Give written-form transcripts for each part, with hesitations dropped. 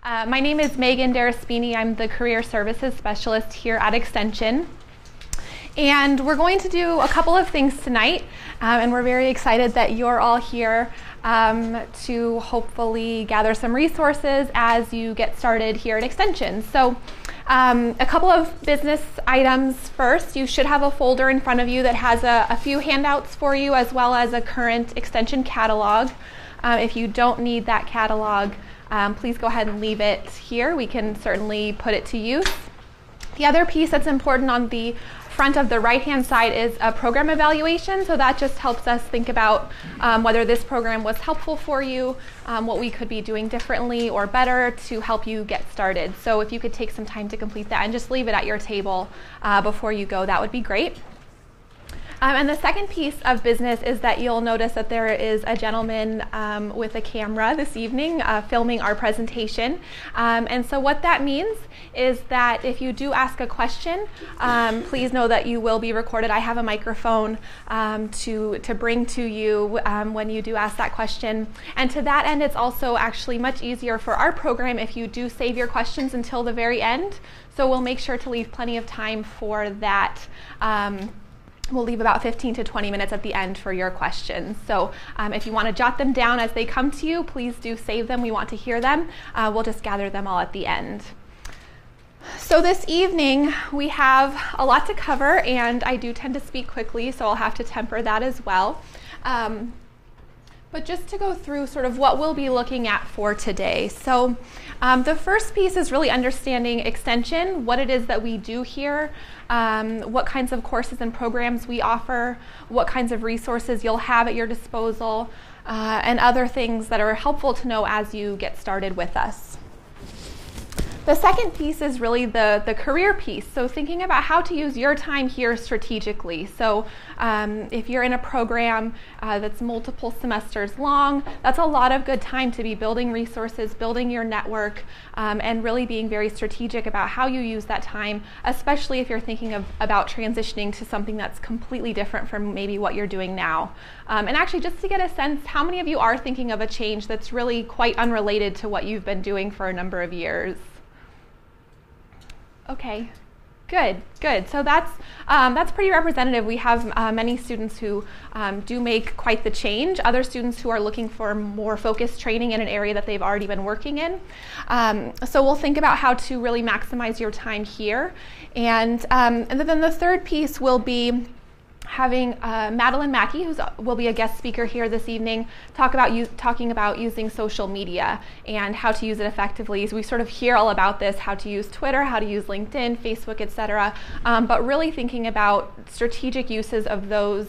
My name is Megan Daraspini. I'm the Career Services Specialist here at Extension. And we're going to do a couple of things tonight, and we're very excited that you're all here to hopefully gather some resources as you get started here at Extension. So a couple of business items first. You should have a folder in front of you that has a few handouts for you as well as a current Extension catalog. If you don't need that catalog, please go ahead and leave it here. We can certainly put it to use. The other piece that's important on the front of the right-hand side is a program evaluation. So that just helps us think about whether this program was helpful for you, what we could be doing differently or better to help you get started. So if you could take some time to complete that and just leave it at your table before you go, that would be great. And the second piece of business is that you'll notice that there is a gentleman with a camera this evening filming our presentation. And so what that means is that if you do ask a question, please know that you will be recorded. I have a microphone to bring to you when you do ask that question. And to that end, it's also actually much easier for our program if you do save your questions until the very end. So we'll make sure to leave plenty of time for that. We'll leave about 15 to 20 minutes at the end for your questions. So if you want to jot them down as they come to you, please do save them. We want to hear them. We'll just gather them all at the end. So this evening, we have a lot to cover, and I do tend to speak quickly, so I'll have to temper that as well. But just to go through sort of what we'll be looking at for today. So the first piece is really understanding Extension, what it is that we do here, what kinds of courses and programs we offer, what kinds of resources you'll have at your disposal, and other things that are helpful to know as you get started with us. The second piece is really the career piece. So thinking about how to use your time here strategically. So if you're in a program that's multiple semesters long, that's a lot of good time to be building resources, building your network, and really being very strategic about how you use that time, especially if you're thinking about transitioning to something that's completely different from maybe what you're doing now. And actually, just to get a sense, how many of you are thinking of a change that's really quite unrelated to what you've been doing for a number of years? Okay, good. So that's pretty representative. We have many students who do make quite the change, other students who are looking for more focused training in an area that they've already been working in. So we'll think about how to really maximize your time here. And then the third piece will be having Madeline Mackey, who will be a guest speaker here this evening, talking about using social media and how to use it effectively. So we sort of hear all about this, how to use Twitter, how to use LinkedIn, Facebook, etc. But really thinking about strategic uses of those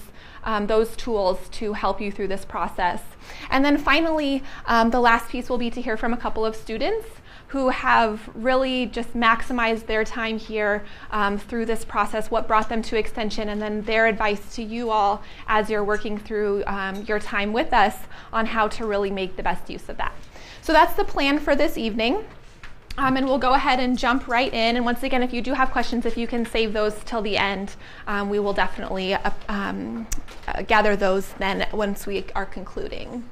tools to help you through this process. And then finally, the last piece will be to hear from a couple of students who have really just maximized their time here through this process, what brought them to Extension, and then their advice to you all as you're working through your time with us on how to really make the best use of that. So that's the plan for this evening. And we'll go ahead and jump right in. And once again, if you do have questions, if you can save those till the end, we will definitely gather those then once we are concluding.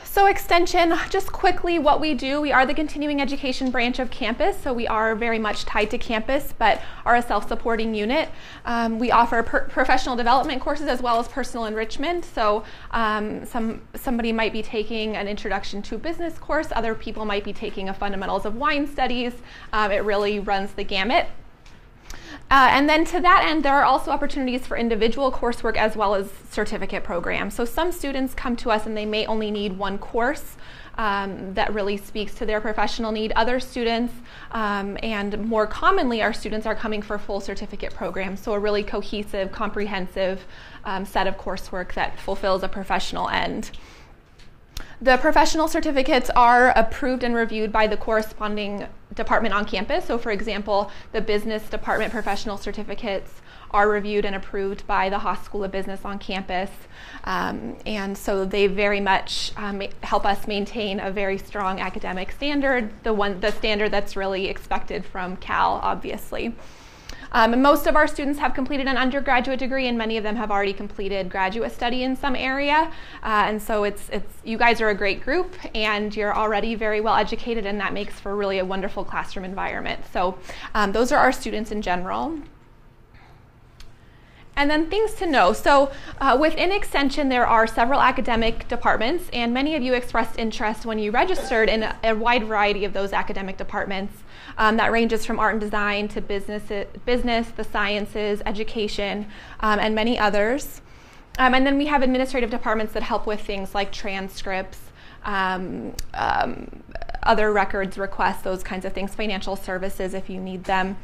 So Extension, just quickly what we do, we are the continuing education branch of campus, so we are very much tied to campus, but are a self-supporting unit. We offer professional development courses as well as personal enrichment, so somebody might be taking an introduction to business course, other people might be taking a fundamentals of wine studies. It really runs the gamut. And then to that end, there are also opportunities for individual coursework as well as certificate programs. So some students come to us and they may only need one course that really speaks to their professional need. Other students, and more commonly our students, are coming for full certificate programs. So a really cohesive, comprehensive set of coursework that fulfills a professional end. The professional certificates are approved and reviewed by the corresponding department on campus. So for example, the business department professional certificates are reviewed and approved by the Haas School of Business on campus. And so they very much help us maintain a very strong academic standard, the standard that's really expected from Cal, obviously. And most of our students have completed an undergraduate degree, and many of them have already completed graduate study in some area. And so you guys are a great group, and you're already very well educated, and that makes for really a wonderful classroom environment. So those are our students in general. And then things to know. So within Extension, there are several academic departments, and many of you expressed interest when you registered in a wide variety of those academic departments. That ranges from art and design to business, the sciences, education, and many others. And then we have administrative departments that help with things like transcripts, other records requests, those kinds of things, financial services if you need them.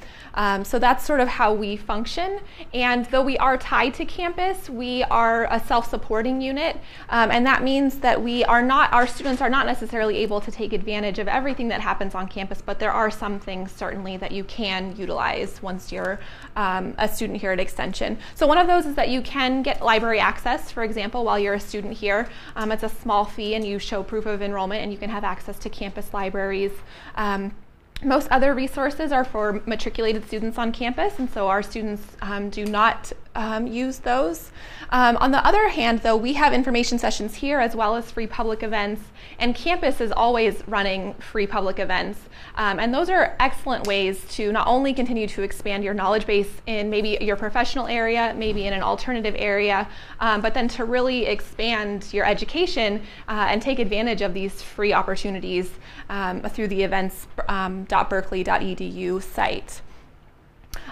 So that's sort of how we function. And though we are tied to campus, we are a self-supporting unit. And that means that our students are not necessarily able to take advantage of everything that happens on campus, but there are some things certainly that you can utilize once you're a student here at Extension. So one of those is that you can get library access, for example, while you're a student here. It's a small fee, and you show proof of enrollment, and you can have access to campus libraries. Most other resources are for matriculated students on campus, and so our students do not use those. On the other hand, though, we have information sessions here as well as free public events, and campus is always running free public events. And those are excellent ways to not only continue to expand your knowledge base in maybe your professional area, maybe in an alternative area, but then to really expand your education and take advantage of these free opportunities through the events.berkeley.edu site.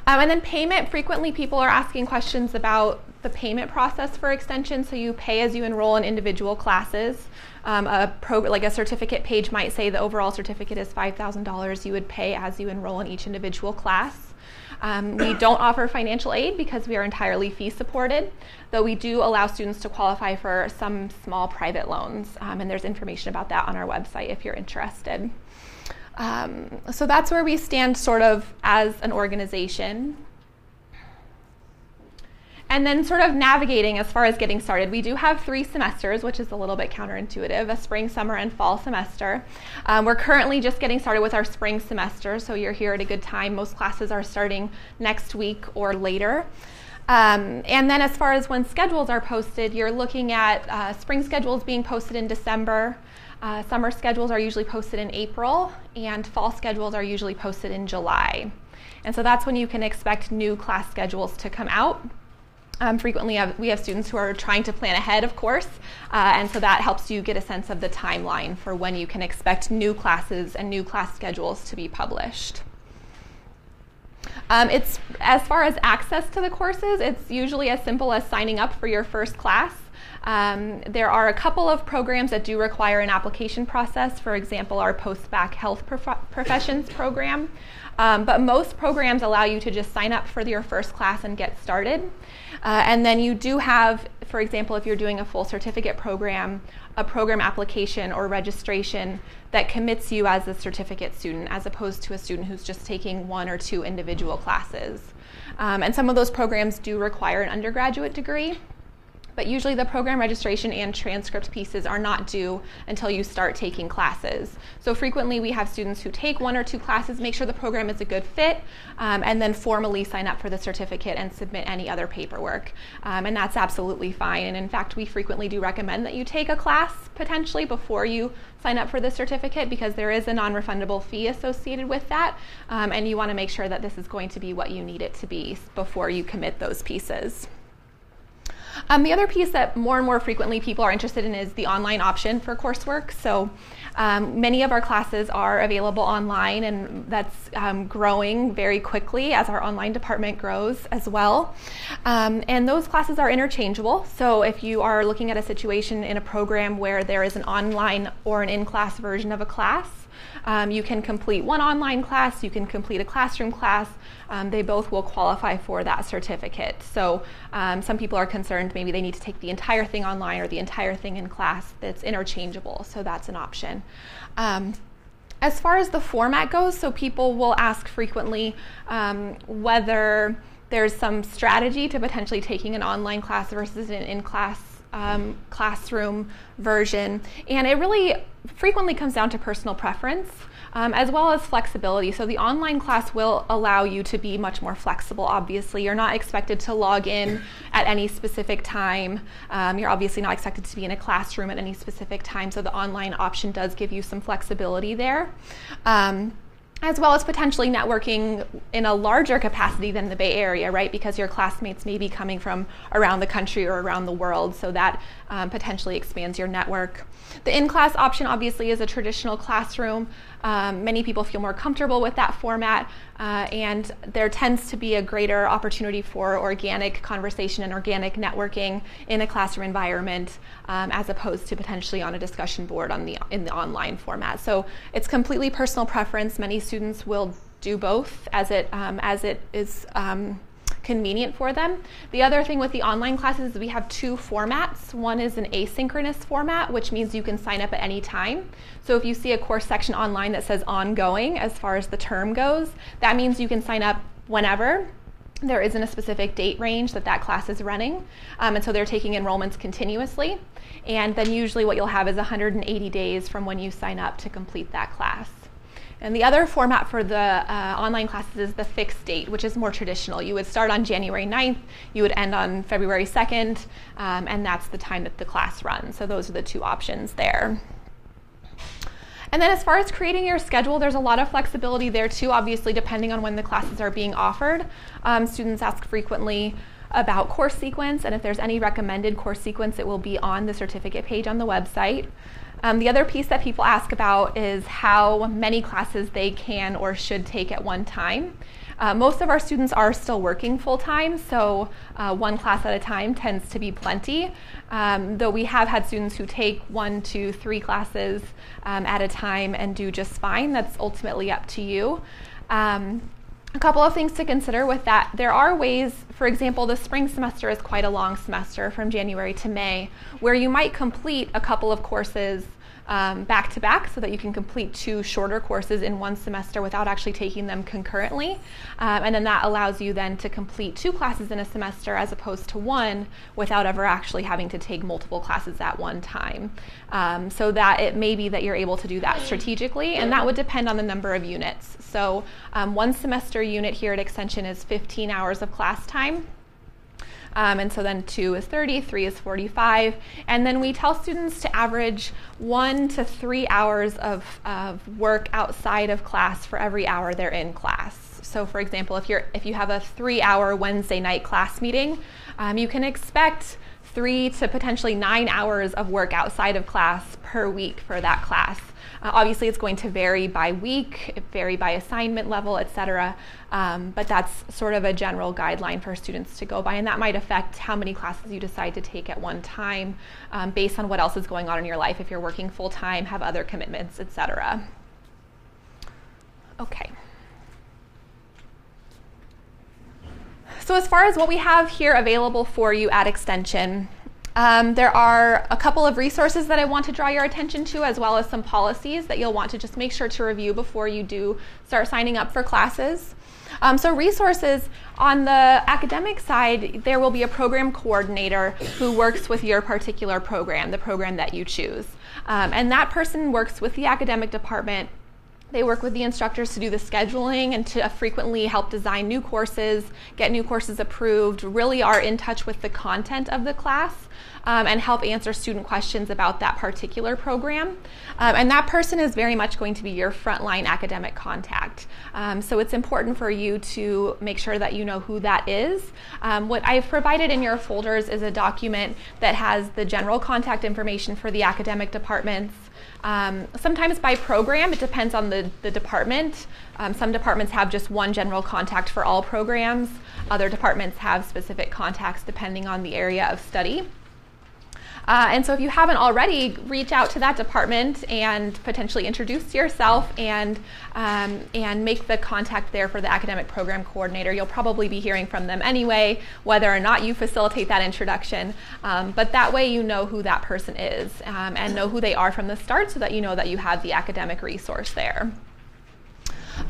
And then payment, frequently people are asking questions about the payment process for Extension. So you pay as you enroll in individual classes. Like a certificate page might say the overall certificate is $5,000. You would pay as you enroll in each individual class. We don't offer financial aid because we are entirely fee supported, though we do allow students to qualify for some small private loans. And there's information about that on our website if you're interested. So that's where we stand sort of as an organization. And then sort of navigating as far as getting started. We do have 3 semesters, which is a little bit counterintuitive, a spring, summer, and fall semester. We're currently just getting started with our spring semester, so you're here at a good time. Most classes are starting next week or later. And then as far as when schedules are posted, you're looking at spring schedules being posted in December. Summer schedules are usually posted in April, and fall schedules are usually posted in July. And so that's when you can expect new class schedules to come out. Frequently we have students who are trying to plan ahead, of course, and so that helps you get a sense of the timeline for when you can expect new classes and new class schedules to be published. It's as far as access to the courses, it's usually as simple as signing up for your first class. There are a couple of programs that do require an application process, for example, our post-bac health professions program. But most programs allow you to just sign up for your first class and get started. And then you do have, for example, if you're doing a full certificate program, a program application or registration that commits you as a certificate student as opposed to a student who's just taking 1 or 2 individual classes. And some of those programs do require an undergraduate degree. But usually the program registration and transcript pieces are not due until you start taking classes. So frequently we have students who take 1 or 2 classes, make sure the program is a good fit, and then formally sign up for the certificate and submit any other paperwork. And that's absolutely fine. And in fact, we frequently do recommend that you take a class potentially before you sign up for the certificate, because there is a non-refundable fee associated with that. And you want to make sure that this is going to be what you need it to be before you commit those pieces. The other piece that more and more frequently people are interested in is the online option for coursework. So many of our classes are available online, and that's growing very quickly as our online department grows as well. And those classes are interchangeable. So if you are looking at a situation in a program where there is an online or an in-class version of a class, you can complete one online class, you can complete a classroom class. They both will qualify for that certificate. So some people are concerned maybe they need to take the entire thing online or the entire thing in class. That's interchangeable, so that's an option. As far as the format goes, so people will ask frequently whether there's some strategy to potentially taking an online class versus an in-class classroom version, and it really frequently comes down to personal preference. as well as flexibility. So the online class will allow you to be much more flexible, obviously. You're not expected to log in at any specific time. You're obviously not expected to be in a classroom at any specific time, so the online option does give you some flexibility there. As well as potentially networking in a larger capacity than the Bay Area, right? Because your classmates may be coming from around the country or around the world, so that potentially expands your network. The in-class option obviously is a traditional classroom. Many people feel more comfortable with that format, and there tends to be a greater opportunity for organic conversation and organic networking in a classroom environment, as opposed to potentially on a discussion board in the online format. So it's completely personal preference. Many students will do both as it is convenient for them. The other thing with the online classes is we have two formats. One is an asynchronous format, which means you can sign up at any time. So if you see a course section online that says ongoing as far as the term goes, that means you can sign up whenever. There isn't a specific date range that class is running, and so they're taking enrollments continuously. And then usually what you'll have is 180 days from when you sign up to complete that class. And the other format for the online classes is the fixed date, which is more traditional. You would start on January 9th, you would end on February 2nd, and that's the time that the class runs. So those are the two options there. And then as far as creating your schedule, there's a lot of flexibility there too, obviously depending on when the classes are being offered. Students ask frequently about course sequence, and if there's any recommended course sequence, it will be on the certificate page on the website. The other piece that people ask about is how many classes they can or should take at one time. Most of our students are still working full-time, so one class at a time tends to be plenty, though we have had students who take 1, 2, 3 classes at a time and do just fine. That's ultimately up to you. A couple of things to consider with that. There are ways, for example, the spring semester is quite a long semester from January to May, where you might complete a couple of courses back to back so that you can complete 2 shorter courses in one semester without actually taking them concurrently. And then that allows you then to complete 2 classes in a semester as opposed to 1 without ever actually having to take multiple classes at one time. So that it may be that you're able to do that strategically, and that would depend on the number of units. So 1 semester unit here at Extension is 15 hours of class time. And so then 2 is 30, 3 is 45. And then we tell students to average 1 to 3 hours of work outside of class for every hour they're in class. So for example, if you have a 3-hour Wednesday night class meeting, you can expect 3 to potentially 9 hours of work outside of class per week for that class. Obviously, it's going to vary by week, vary by assignment level, etc. But that's sort of a general guideline for students to go by, and that might affect how many classes you decide to take at one time based on what else is going on in your life, if you're working full-time, have other commitments, etc. Okay. So as far as what we have here available for you at Extension, there are a couple of resources that I want to draw your attention to, as well as some policies that you'll want to just make sure to review before you do start signing up for classes. So resources, on the academic side, there will be a program coordinator who works with your particular program, the program that you choose. And that person works with the academic department. They work with the instructors to do the scheduling and to frequently help design new courses, get new courses approved, really are in touch with the content of the class, and help answer student questions about that particular program. And that person is very much going to be your frontline academic contact. So it's important for you to make sure that you know who that is. What I've provided in your folders is a document that has the general contact information for the academic departments. Sometimes by program, it depends on the department. Some departments have just one general contact for all programs. Other departments have specific contacts depending on the area of study. And so if you haven't already, reach out to that department and potentially introduce yourself and make the contact there for the academic program coordinator. You'll probably be hearing from them anyway, whether or not you facilitate that introduction. But that way you know who that person is and know who they are from the start so that you know that you have the academic resource there.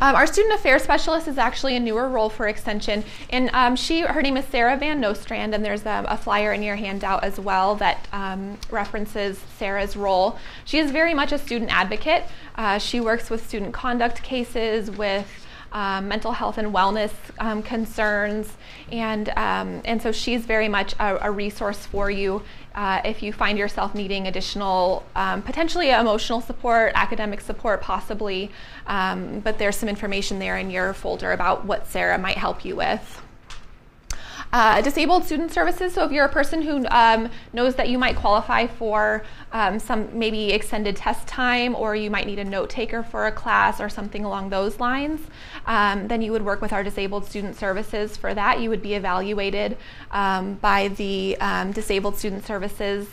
Our student affairs specialist is actually a newer role for Extension, and her name is Sarah Van Nostrand, and there's a flyer in your handout as well that references Sarah's role. She is very much a student advocate. She works with student conduct cases, with mental health and wellness concerns, and so she's very much a resource for you if you find yourself needing additional, potentially emotional support, academic support possibly, but there's some information there in your folder about what Sarah might help you with. Disabled student services, so if you're a person who knows that you might qualify for some maybe extended test time, or you might need a note taker for a class or something along those lines, then you would work with our disabled student services for that. You would be evaluated by the disabled student services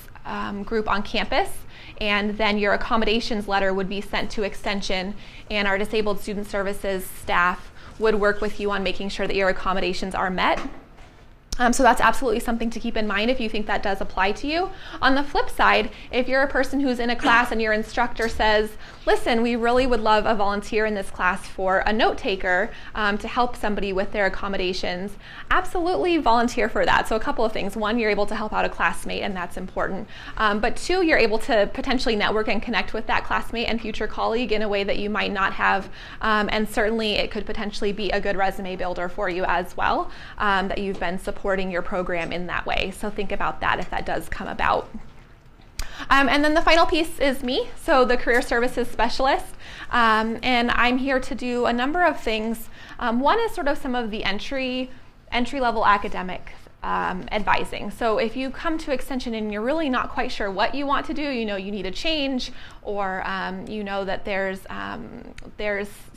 group on campus, and then your accommodations letter would be sent to Extension, and our disabled student services staff would work with you on making sure that your accommodations are met. So that's absolutely something to keep in mind if you think that does apply to you. On the flip side, if you're a person who's in a class and your instructor says, listen, we really would love a volunteer in this class for a note taker to help somebody with their accommodations, absolutely volunteer for that. So a couple of things. One, you're able to help out a classmate, and that's important. But two, you're able to potentially network and connect with that classmate and future colleague in a way that you might not have. And certainly it could potentially be a good resume builder for you as well, that you've been supporting your program in that way. So think about that if that does come about. And then the final piece is me, so the career services specialist, and I'm here to do a number of things. One is sort of some of the entry-level academic advising. So if you come to Extension and you're really not quite sure what you want to do, you know you need a change, or you know that there's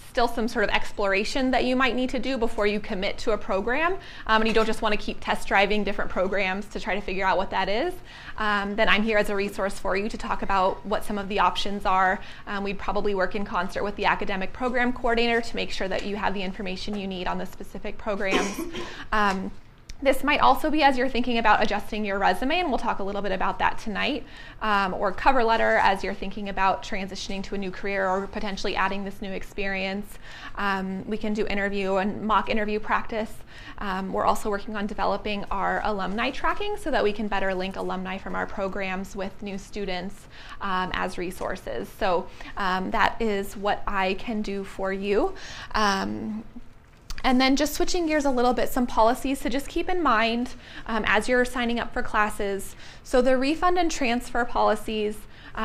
still some sort of exploration that you might need to do before you commit to a program, and you don't just want to keep test driving different programs to try to figure out what that is, then I'm here as a resource for you to talk about what some of the options are. We'd probably work in concert with the academic program coordinator to make sure that you have the information you need on the specific programs. This might also be as you're thinking about adjusting your resume, and we'll talk a little bit about that tonight, or cover letter as you're thinking about transitioning to a new career or potentially adding this new experience. We can do interview and mock interview practice. We're also working on developing our alumni tracking so that we can better link alumni from our programs with new students as resources. So that is what I can do for you. And then just switching gears a little bit, some policies to just keep in mind as you're signing up for classes. So the refund and transfer policies,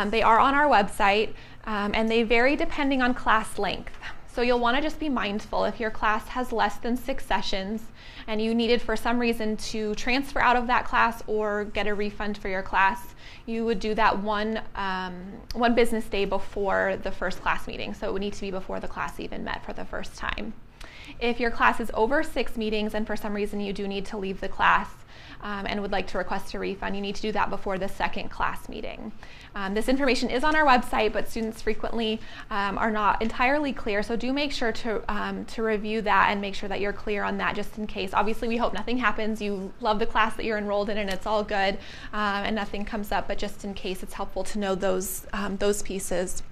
they are on our website, and they vary depending on class length. So you'll want to just be mindful if your class has less than 6 sessions and you needed for some reason to transfer out of that class or get a refund for your class, you would do that one business day before the first class meeting. So it would need to be before the class even met for the first time. If your class is over 6 meetings and for some reason you do need to leave the class and would like to request a refund, you need to do that before the second class meeting. This information is on our website, but students frequently are not entirely clear, so do make sure to review that and make sure that you're clear on that just in case. Obviously, we hope nothing happens. You love the class that you're enrolled in and it's all good and nothing comes up, but just in case, it's helpful to know those pieces.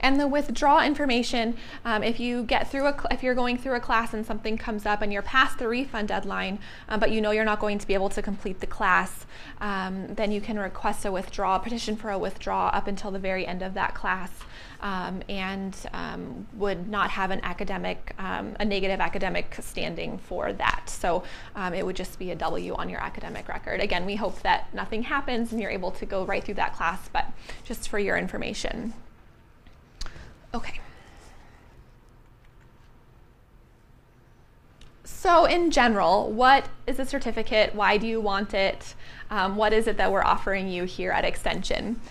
And the withdraw information, if you're going through a class and something comes up and you're past the refund deadline, but you know you're not going to be able to complete the class, then you can request a petition for a withdrawal up until the very end of that class, and would not have a negative academic standing for that. So it would just be a W on your academic record. Again, we hope that nothing happens and you're able to go right through that class, but just for your information. Okay. So in general, what is a certificate? Why do you want it? What is it that we're offering you here at Extension?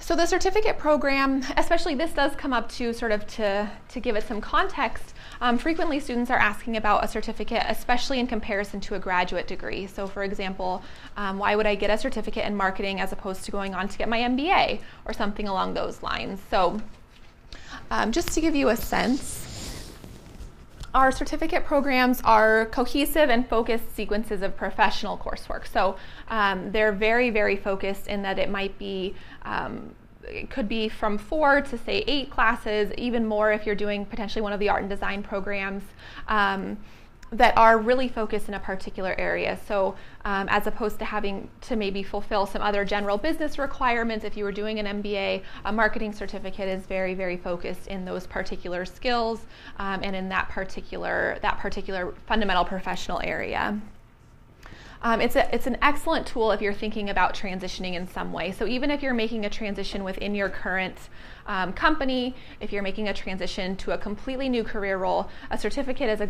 So the certificate program, especially this does come up to give it some context. Frequently students are asking about a certificate, especially in comparison to a graduate degree. So for example, why would I get a certificate in marketing as opposed to going on to get my MBA or something along those lines? So just to give you a sense, our certificate programs are cohesive and focused sequences of professional coursework. So they're very, very focused in that it might be it could be from 4 to say 8 classes, even more if you're doing potentially one of the art and design programs that are really focused in a particular area. So as opposed to having to maybe fulfill some other general business requirements, if you were doing an MBA, a marketing certificate is very, very focused in those particular skills and in that particular fundamental professional area. It's an excellent tool if you're thinking about transitioning in some way. So even if you're making a transition within your current company, if you're making a transition to a completely new career role, a certificate is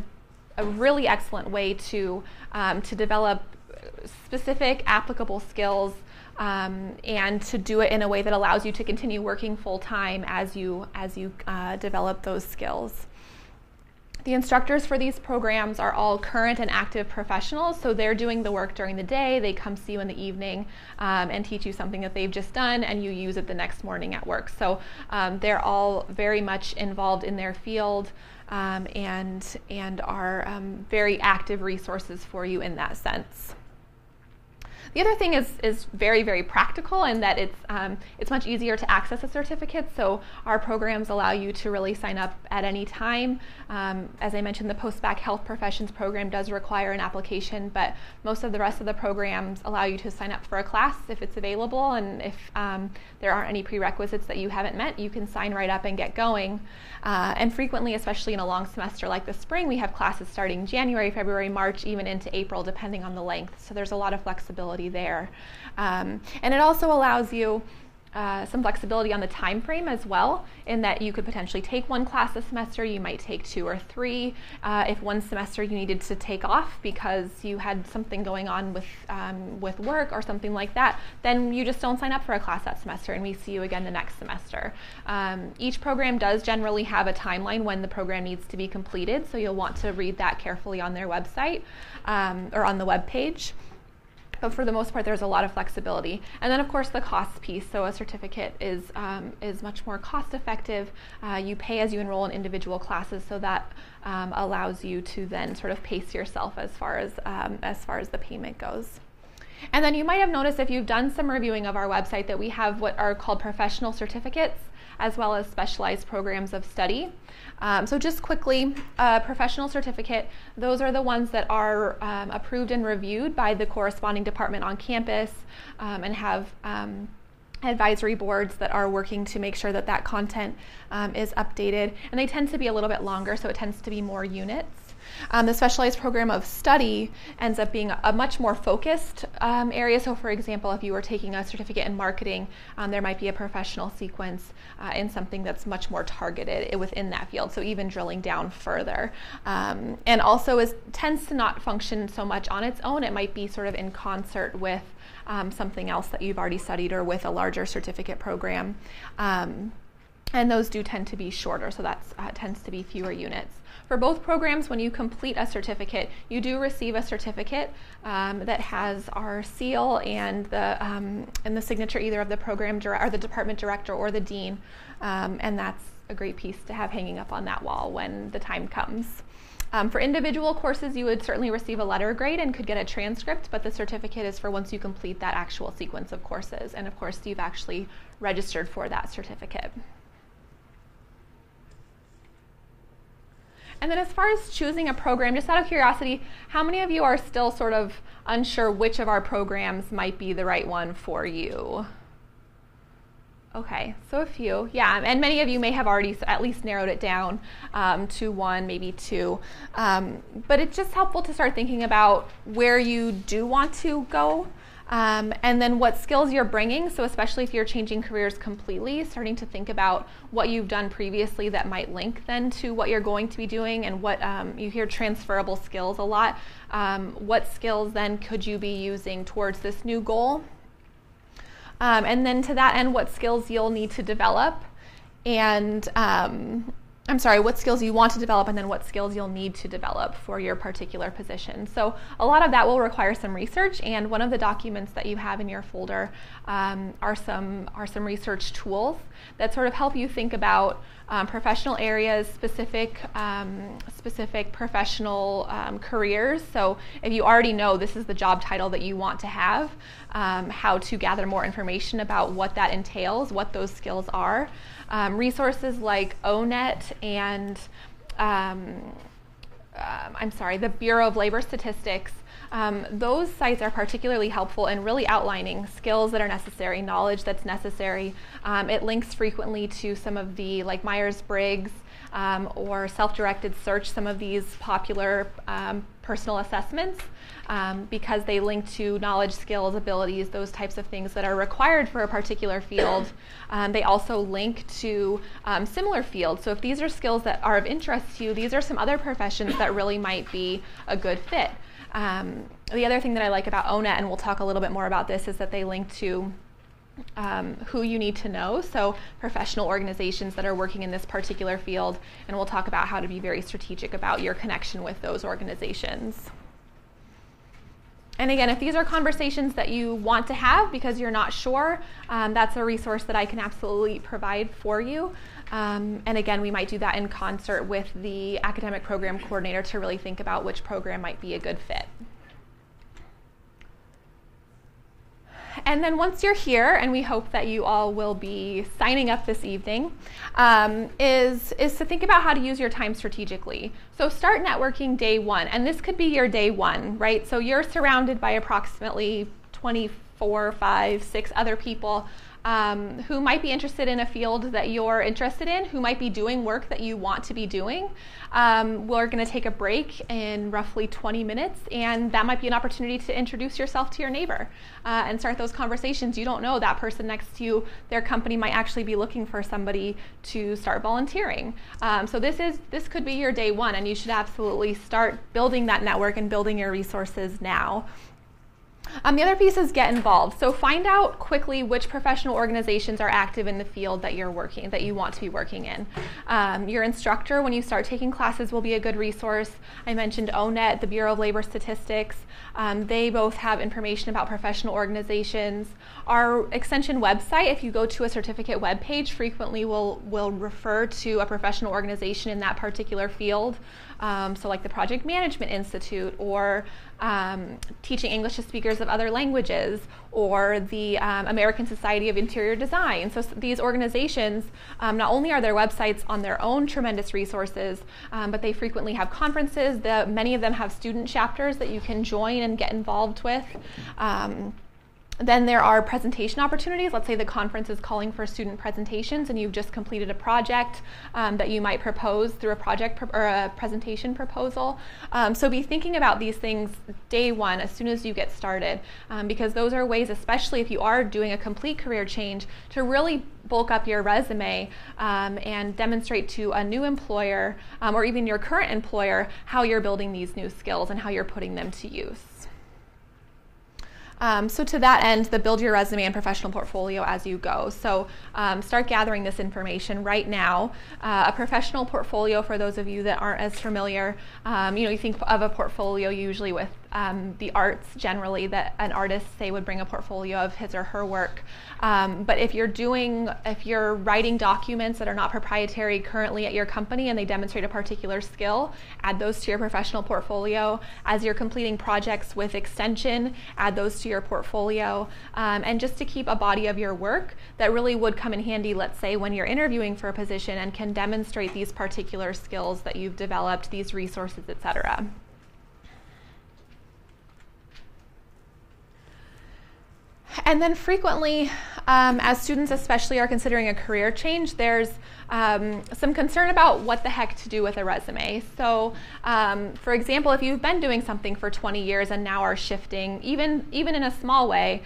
a really excellent way to develop specific applicable skills and to do it in a way that allows you to continue working full time as you develop those skills. The instructors for these programs are all current and active professionals, so they're doing the work during the day. They come see you in the evening and teach you something that they've just done, and you use it the next morning at work. So they're all very much involved in their field and are very active resources for you in that sense. The other thing is very, very practical in that it's much easier to access a certificate. So our programs allow you to really sign up at any time. As I mentioned, the Post-Bac Health Professions program does require an application, but most of the rest of the programs allow you to sign up for a class if it's available, and if there aren't any prerequisites that you haven't met, you can sign right up and get going. And frequently, especially in a long semester like the spring, we have classes starting January, February, March, even into April, depending on the length. So there's a lot of flexibility there. And it also allows you some flexibility on the time frame as well, in that you could potentially take one class a semester, you might take 2 or 3. If one semester you needed to take off because you had something going on with work or something like that, then you just don't sign up for a class that semester and we see you again the next semester. Each program does generally have a timeline when the program needs to be completed, so you'll want to read that carefully on their website or on the web page. But for the most part, there's a lot of flexibility. And then, of course, the cost piece. So a certificate is much more cost effective. You pay as you enroll in individual classes, so that allows you to then sort of pace yourself as far as the payment goes. And then you might have noticed, if you've done some reviewing of our website, that we have what are called professional certificates, as well as specialized programs of study. So just quickly, professional certificate, those are the ones that are approved and reviewed by the corresponding department on campus and have advisory boards that are working to make sure that that content is updated. And they tend to be a little bit longer, so it tends to be more units. The specialized program of study ends up being a much more focused area. So for example, if you were taking a certificate in marketing, there might be a professional sequence in something that's much more targeted within that field. So even drilling down further. And also tends to not function so much on its own. It might be sort of in concert with something else that you've already studied or with a larger certificate program. And those do tend to be shorter, so that tends to be fewer units. For both programs, when you complete a certificate, you do receive a certificate that has our seal and the signature either of the program or the department director or the dean, and that's a great piece to have hanging up on that wall when the time comes. For individual courses, you would certainly receive a letter grade and could get a transcript, but the certificate is for once you complete that actual sequence of courses, and of course you've actually registered for that certificate. And then as far as choosing a program, just out of curiosity, how many of you are still sort of unsure which of our programs might be the right one for you? Okay, so a few, yeah, and many of you may have already at least narrowed it down to 1, maybe 2. But it's just helpful to start thinking about where you do want to go. And then what skills you're bringing, so especially if you're changing careers completely, starting to think about what you've done previously that might link then to what you're going to be doing, and what you hear transferable skills a lot. What skills then could you be using towards this new goal? And then to that end, what skills you'll need to develop, and what skills you want to develop, and then what skills you'll need to develop for your particular position. So a lot of that will require some research, and one of the documents that you have in your folder are some research tools that sort of help you think about professional areas, specific professional careers. So if you already know this is the job title that you want to have, how to gather more information about what that entails, what those skills are. Resources like ONET and the Bureau of Labor Statistics, those sites are particularly helpful in really outlining skills that are necessary, knowledge that's necessary. It links frequently to some of the, like Myers-Briggs or self-directed search, some of these popular personal assessments, because they link to knowledge, skills, abilities, those types of things that are required for a particular field. They also link to similar fields. So if these are skills that are of interest to you, these are some other professions that really might be a good fit. The other thing that I like about ONET, and we'll talk a little bit more about this, is that they link to who you need to know, so professional organizations that are working in this particular field, and we'll talk about how to be very strategic about your connection with those organizations. And again, if these are conversations that you want to have because you're not sure, that's a resource that I can absolutely provide for you. And again, we might do that in concert with the academic program coordinator to really think about which program might be a good fit. And then once you're here, and we hope that you all will be signing up this evening, is to think about how to use your time strategically. So start networking day one, and this could be your day one, right? So you're surrounded by approximately 24, 5, 6 other people who might be interested in a field that you're interested in, who might be doing work that you want to be doing. We're going to take a break in roughly 20 minutes, and that might be an opportunity to introduce yourself to your neighbor and start those conversations. You don't know, that person next to you, their company might actually be looking for somebody to start volunteering. So this could be your day one, and you should absolutely start building that network and building your resources now. The other piece is get involved. So find out quickly which professional organizations are active in the field that you want to be working in. Your instructor, when you start taking classes, will be a good resource. I mentioned ONET, the Bureau of Labor Statistics. They both have information about professional organizations. Our extension website, if you go to a certificate webpage, frequently will refer to a professional organization in that particular field. So like the Project Management Institute, or Teaching English to Speakers of Other Languages, or the American Society of Interior Design. So these organizations, not only are their websites on their own tremendous resources, but they frequently have conferences. Many of them have student chapters that you can join and get involved with. Then there are presentation opportunities. Let's say the conference is calling for student presentations and you've just completed a project that you might propose through a project or a presentation proposal. So be thinking about these things day one as soon as you get started, because those are ways, especially if you are doing a complete career change, to really bulk up your resume and demonstrate to a new employer or even your current employer how you're building these new skills and how you're putting them to use. So to that end, build your resume and professional portfolio as you go. So start gathering this information right now. A professional portfolio, for those of you that aren't as familiar, you think of a portfolio usually with the arts generally, that an artist, say, would bring a portfolio of his or her work. But if you're writing documents that are not proprietary currently at your company and they demonstrate a particular skill, add those to your professional portfolio. As you're completing projects with extension, add those to your portfolio. And just to keep a body of your work that really would come in handy, let's say, when you're interviewing for a position and can demonstrate these particular skills that you've developed, these resources, etc. And then frequently, as students especially are considering a career change, there's some concern about what the heck to do with a resume. So, for example, if you've been doing something for 20 years and now are shifting, even in a small way,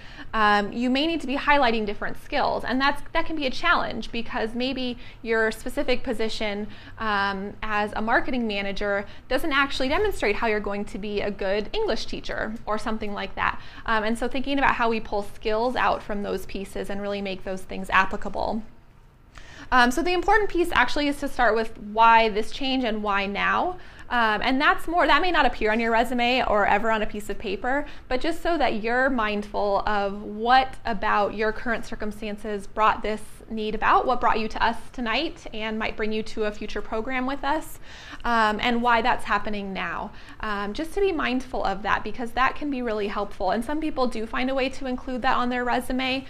you may need to be highlighting different skills, and that can be a challenge because maybe your specific position as a marketing manager doesn't actually demonstrate how you're going to be a good English teacher or something like that. And so thinking about how we pull skills out from those pieces and really make those things applicable. So the important piece actually is to start with why this change and why now. And that may not appear on your resume or ever on a piece of paper, but just so that you're mindful of what about your current circumstances brought this need about, what brought you to us tonight and might bring you to a future program with us, and why that's happening now. Just to be mindful of that, because that can be really helpful. And some people do find a way to include that on their resume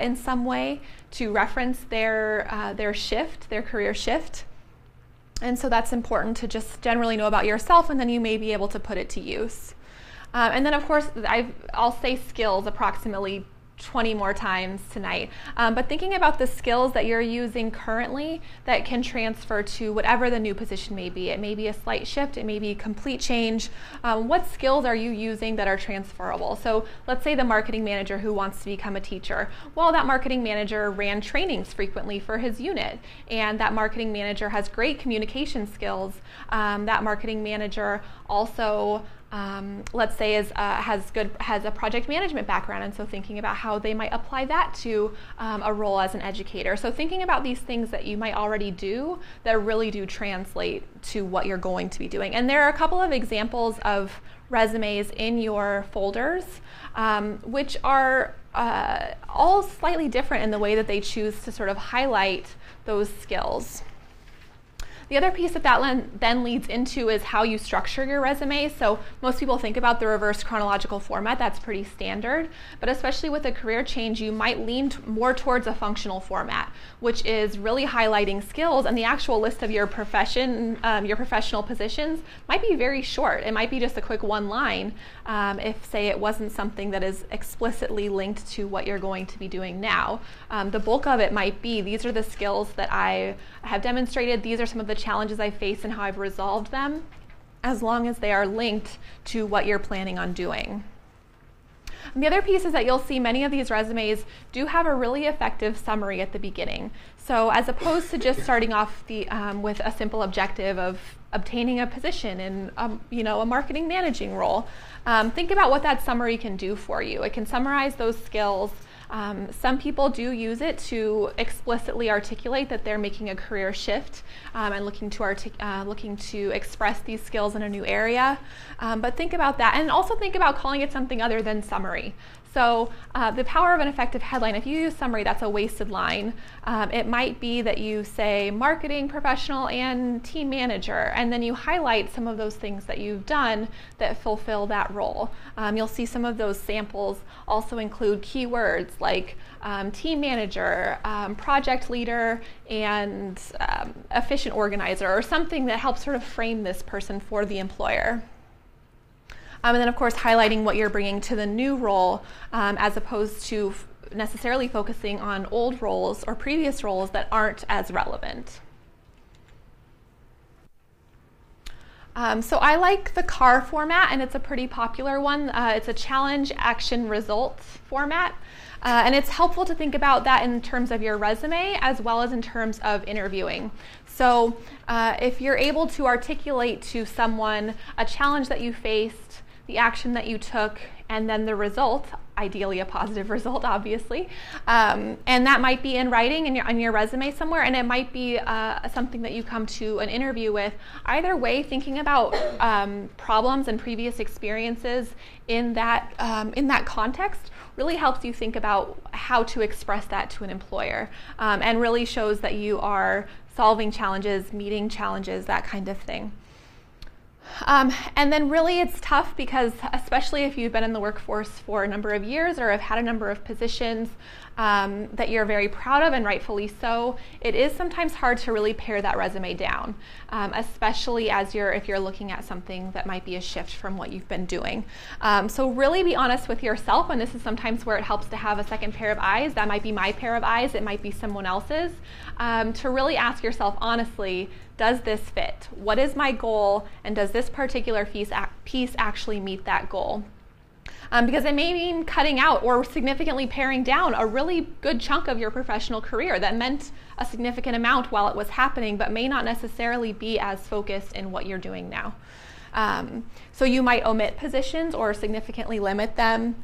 in some way to reference their shift, their career shift. And so that's important to just generally know about yourself, and then you may be able to put it to use. And then of course, I'll say skills approximately 20 more times tonight. But thinking about the skills that you're using currently that can transfer to whatever the new position may be. It may be a slight shift, it may be a complete change. What skills are you using that are transferable? So let's say the marketing manager who wants to become a teacher. Well, that marketing manager ran trainings frequently for his unit, and that marketing manager has great communication skills. That marketing manager also let's say has a project management background, and so thinking about how they might apply that to a role as an educator. So thinking about these things that you might already do that really do translate to what you're going to be doing. And there are a couple of examples of resumes in your folders, which are all slightly different in the way that they choose to sort of highlight those skills. The other piece that then leads into is how you structure your resume. So most people think about the reverse chronological format. That's pretty standard. But especially with a career change, you might lean more towards a functional format, which is really highlighting skills, and the actual list of your profession, your professional positions might be very short. It might be just a quick one line if, say, it wasn't something that is explicitly linked to what you're going to be doing now. The bulk of it might be, these are the skills that I have demonstrated. These are some of the challenges I face and how I've resolved them, as long as they are linked to what you're planning on doing. And the other piece is that you'll see many of these resumes do have a really effective summary at the beginning. So as opposed to just starting off with a simple objective of obtaining a position in a marketing managing role, think about what that summary can do for you. It can summarize those skills. Some people do use it to explicitly articulate that they're making a career shift and looking to express these skills in a new area. But think about that, and also think about calling it something other than summary. So the power of an effective headline, if you use summary, that's a wasted line. It might be that you say marketing professional and team manager, and then you highlight some of those things that you've done that fulfill that role. You'll see some of those samples also include keywords like team manager, project leader, and efficient organizer, or something that helps sort of frame this person for the employer. And then, of course, highlighting what you're bringing to the new role, as opposed to necessarily focusing on old roles or previous roles that aren't as relevant. So I like the CAR format, and it's a pretty popular one. It's a challenge, action, results format. And it's helpful to think about that in terms of your resume as well as in terms of interviewing. So if you're able to articulate to someone a challenge that you faced, the action that you took, and then the result, ideally a positive result, obviously. And that might be in writing on your resume somewhere, and it might be something that you come to an interview with. Either way, thinking about problems and previous experiences in that context really helps you think about how to express that to an employer, and really shows that you are solving challenges, meeting challenges, that kind of thing. And then really it's tough because, especially if you've been in the workforce for a number of years or have had a number of positions that you're very proud of, and rightfully so, it is sometimes hard to really pare that resume down, especially if you're looking at something that might be a shift from what you've been doing. So really be honest with yourself, and this is sometimes where it helps to have a second pair of eyes. That might be my pair of eyes, it might be someone else's, to really ask yourself honestly, does this fit? What is my goal, and does this particular piece actually meet that goal? Because it may mean cutting out or significantly paring down a really good chunk of your professional career that meant a significant amount while it was happening, but may not necessarily be as focused in what you're doing now. So you might omit positions or significantly limit them.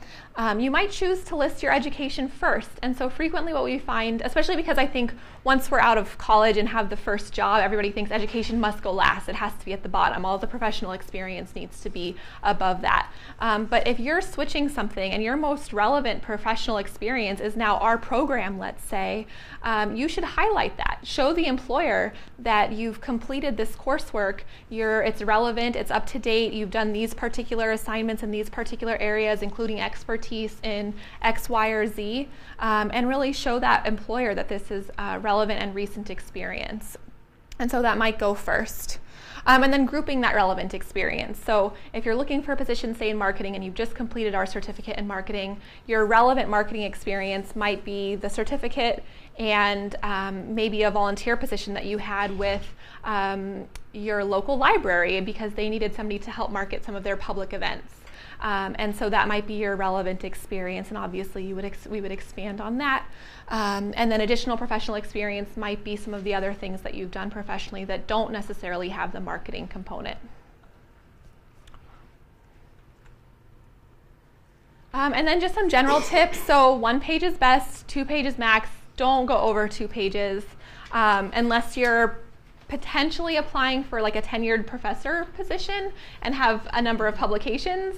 You might choose to list your education first. And so frequently what we find, especially because I think once we're out of college and have the first job, everybody thinks education must go last. It has to be at the bottom. All the professional experience needs to be above that. But if you're switching something and your most relevant professional experience is now our program, let's say, you should highlight that. Show the employer that you've completed this coursework, it's relevant, it's up to date, you've done these particular assignments in these particular areas, including expertise in X, Y, or Z, and really show that employer that this is relevant and recent experience. And so that might go first. And then grouping that relevant experience. So if you're looking for a position, say in marketing, and you've just completed our certificate in marketing, your relevant marketing experience might be the certificate and maybe a volunteer position that you had with your local library because they needed somebody to help market some of their public events. And so that might be your relevant experience, and obviously we would expand on that. And then additional professional experience might be some of the other things that you've done professionally that don't necessarily have the marketing component. And then just some general tips. So 1 page is best, 2 pages max. Don't go over 2 pages unless you're potentially applying for like a tenured professor position and have a number of publications,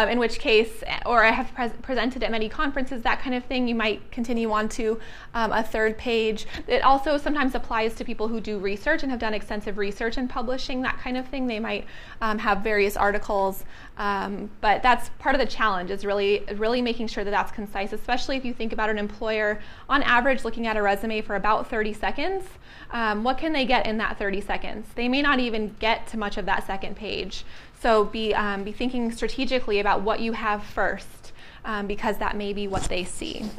in which case, or I have presented at many conferences, that kind of thing, you might continue on to a 3rd page. It also sometimes applies to people who do research and have done extensive research in publishing, that kind of thing. They might have various articles, but that's part of the challenge, is really making sure that that's concise, especially if you think about an employer on average looking at a resume for about 30 seconds. What can they get in that 30 seconds? They may not even get to much of that 2nd page. So be thinking strategically about what you have first, because that may be what they see.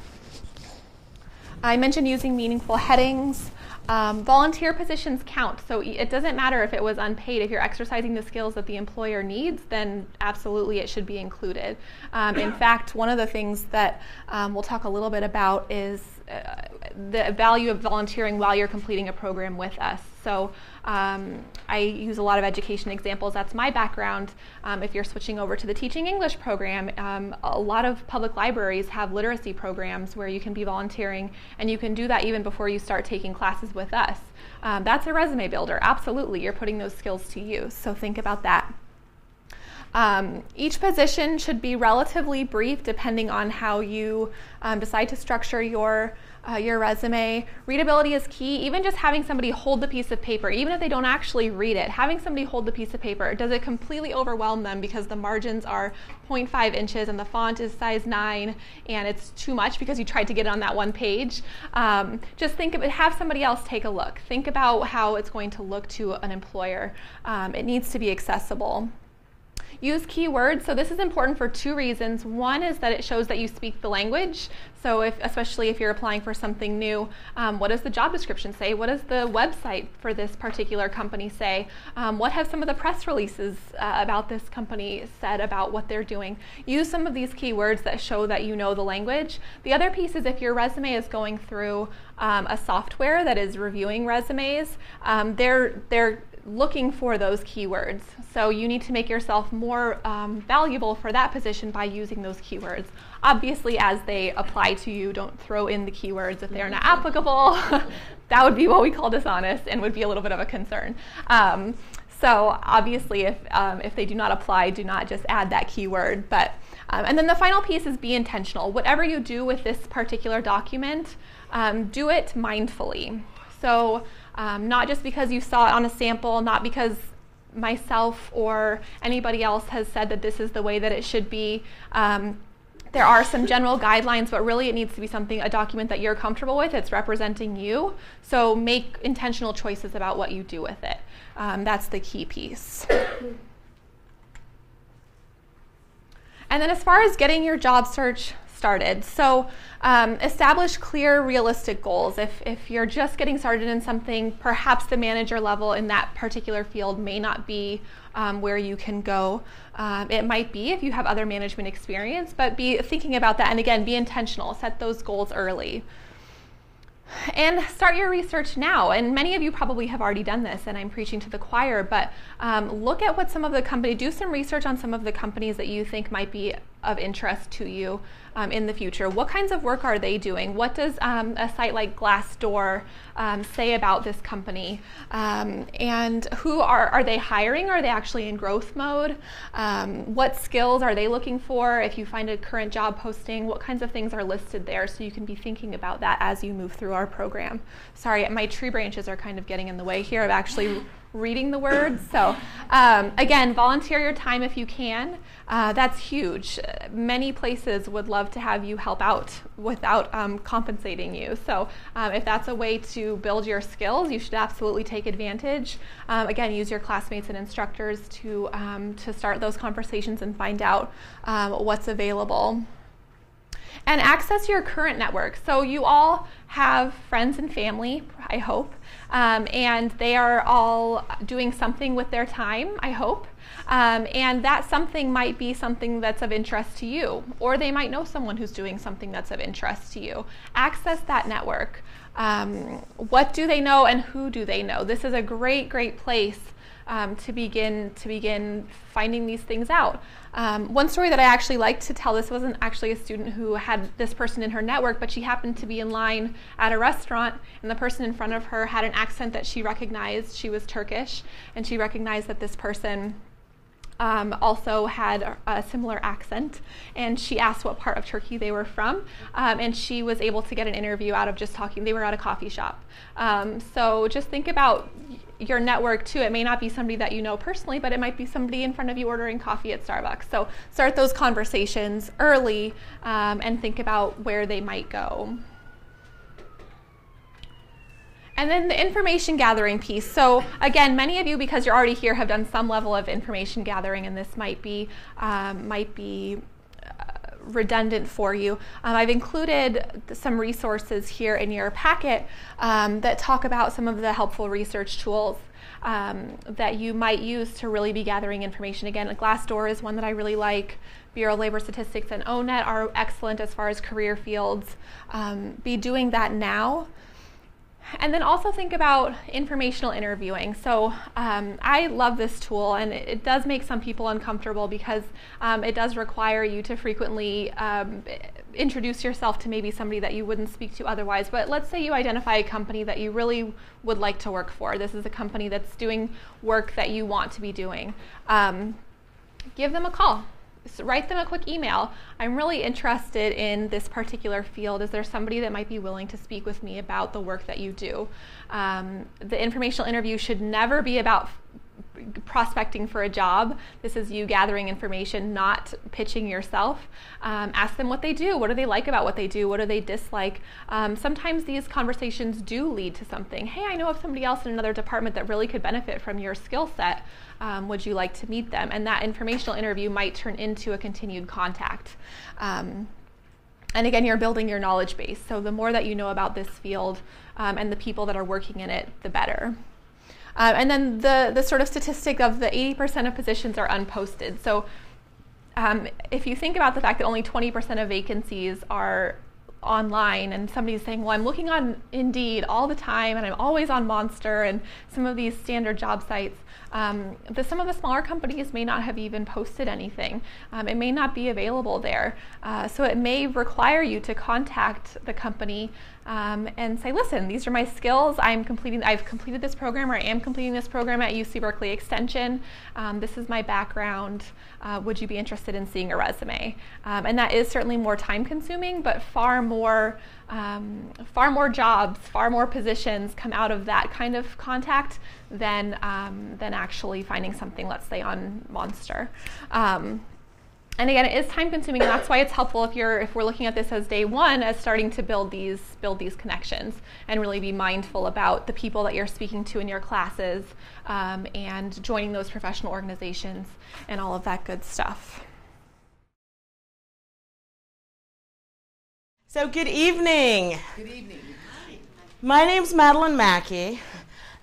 I mentioned using meaningful headings. Volunteer positions count, so it doesn't matter if it was unpaid. If you're exercising the skills that the employer needs, then absolutely it should be included. In fact, one of the things that we'll talk a little bit about is the value of volunteering while you're completing a program with us. So I use a lot of education examples. That's my background. If you're switching over to the Teaching English program, a lot of public libraries have literacy programs where you can be volunteering, and you can do that even before you start taking classes with us. That's a resume builder. Absolutely, you're putting those skills to use. So think about that. Each position should be relatively brief depending on how you decide to structure your resume. Readability is key. Even just having somebody hold the piece of paper, even if they don't actually read it, having somebody hold the piece of paper, does it completely overwhelm them because the margins are 0.5 inches and the font is size 9 and it's too much because you tried to get it on that 1 page? Just think of it, have somebody else take a look. Think about how it's going to look to an employer. It needs to be accessible. Use keywords. So this is important for 2 reasons. One is that it shows that you speak the language. So especially if you're applying for something new, what does the job description say? What does the website for this particular company say? What have some of the press releases about this company said about what they're doing? Use some of these keywords that show that you know the language. The other piece is if your resume is going through a software that is reviewing resumes, they're looking for those keywords. So you need to make yourself more valuable for that position by using those keywords. Obviously, as they apply to you, don't throw in the keywords if they're not applicable. That would be what we call dishonest and would be a little bit of a concern. So obviously, if they do not apply, do not just add that keyword. But and then the final piece is be intentional. Whatever you do with this particular document, do it mindfully. So not just because you saw it on a sample, not because myself or anybody else has said that this is the way that it should be. There are some general guidelines, but really it needs to be a document that you're comfortable with. It's representing you. So make intentional choices about what you do with it. That's the key piece. And then as far as getting your job search started, so establish clear, realistic goals. If you're just getting started in something, perhaps the manager level in that particular field may not be where you can go. It might be if you have other management experience, but be thinking about that. And again, be intentional. Set those goals early. And start your research now. And many of you probably have already done this, and I'm preaching to the choir, but look at what some of the companies, do some research on some of the companies that you think might be of interest to you in the future. What kinds of work are they doing? What does a site like Glassdoor say about this company? And who are they hiring? Are they actually in growth mode? What skills are they looking for? If you find a current job posting, what kinds of things are listed there, so you can be thinking about that as you move through our program. Sorry, my tree branches are kind of getting in the way here of actually reading the words. So again, volunteer your time if you can. That's huge. Many places would love to have you help out without compensating you. So if that's a way to build your skills, you should absolutely take advantage. Again, use your classmates and instructors to start those conversations and find out what's available. And access your current network. So you all have friends and family, I hope, and they are all doing something with their time, I hope. And that something might be something that's of interest to you, or they might know someone who's doing something that's of interest to you. Access that network. What do they know and who do they know? This is a great, great place to begin finding these things out. One story that I actually like to tell, this wasn't actually a student who had this person in her network, but she happened to be in line at a restaurant, and the person in front of her had an accent that she recognized. She was Turkish, and she recognized that this person also had a similar accent, and she asked what part of Turkey they were from, and she was able to get an interview out of just talking. They were at a coffee shop. So just think about your network too. It may not be somebody that you know personally, but it might be somebody in front of you ordering coffee at Starbucks. So start those conversations early and think about where they might go. And then the information gathering piece. So again, many of you, because you're already here, have done some level of information gathering, and this might be redundant for you. I've included some resources here in your packet that talk about some of the helpful research tools that you might use to really be gathering information. Again, Glassdoor is one that I really like. Bureau of Labor Statistics and ONET are excellent as far as career fields. Be doing that now. And then also think about informational interviewing. So I love this tool, and it does make some people uncomfortable because it does require you to frequently introduce yourself to maybe somebody that you wouldn't speak to otherwise. But let's say you identify a company that you really would like to work for. This is a company that's doing work that you want to be doing. Give them a call. So write them a quick email. I'm really interested in this particular field. Is there somebody that might be willing to speak with me about the work that you do? The informational interview should never be about prospecting for a job. This is you gathering information, not pitching yourself. Ask them what they do. What do they like about what they do? What do they dislike? Sometimes these conversations do lead to something. Hey, I know of somebody else in another department that really could benefit from your skill set. Would you like to meet them? And that informational interview might turn into a continued contact. And again, you're building your knowledge base. So the more that you know about this field and the people that are working in it, the better. And then the sort of statistic of the 80% of positions are unposted. So if you think about the fact that only 20% of vacancies are online, and somebody's saying, well, I'm looking on Indeed all the time, and I'm always on Monster and some of these standard job sites, some of the smaller companies may not have even posted anything. It may not be available there. So it may require you to contact the company and say, listen, these are my skills. I've completed this program, or I am completing this program at UC Berkeley Extension. This is my background. Would you be interested in seeing a resume? And that is certainly more time consuming, but far more jobs, far more positions come out of that kind of contact than actually finding something, let's say, on Monster. And again, it is time consuming, and that's why it's helpful if we're looking at this as day one, as starting to build these connections and really be mindful about the people that you're speaking to in your classes and joining those professional organizations and all of that good stuff. So good evening. Good evening. My name's Madeline Mackey,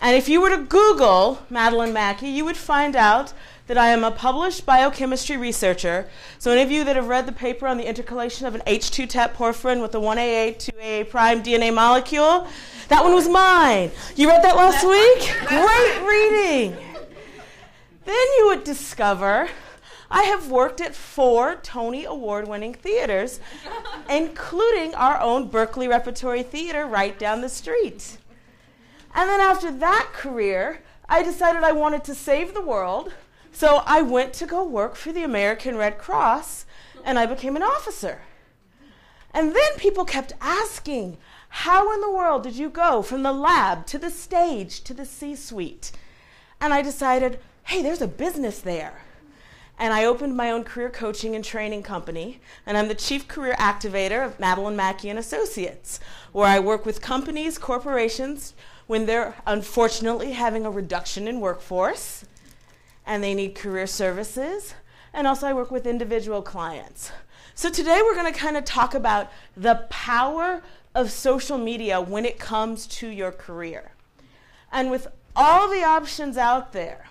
and if you were to Google Madeline Mackey, you would find out that I am a published biochemistry researcher. So any of you that have read the paper on the intercalation of an H2-tap porphyrin with a 1AA, 2AA prime DNA molecule, that one was mine. You read that last week? Great reading. Then you would discover I have worked at 4 Tony Award-winning theaters, including our own Berkeley Repertory Theater right down the street. And then after that career, I decided I wanted to save the world, so I went to go work for the American Red Cross, and I became an officer. And then people kept asking, how in the world did you go from the lab to the stage to the C-suite? And I decided, hey, there's a business there. And I opened my own career coaching and training company, and I'm the chief career activator of Madeline Mackey and Associates, where I work with companies, corporations, when they're unfortunately having a reduction in workforce, and they need career services, and also I work with individual clients. So today we're going to kind of talk about the power of social media when it comes to your career. And with all the options out there,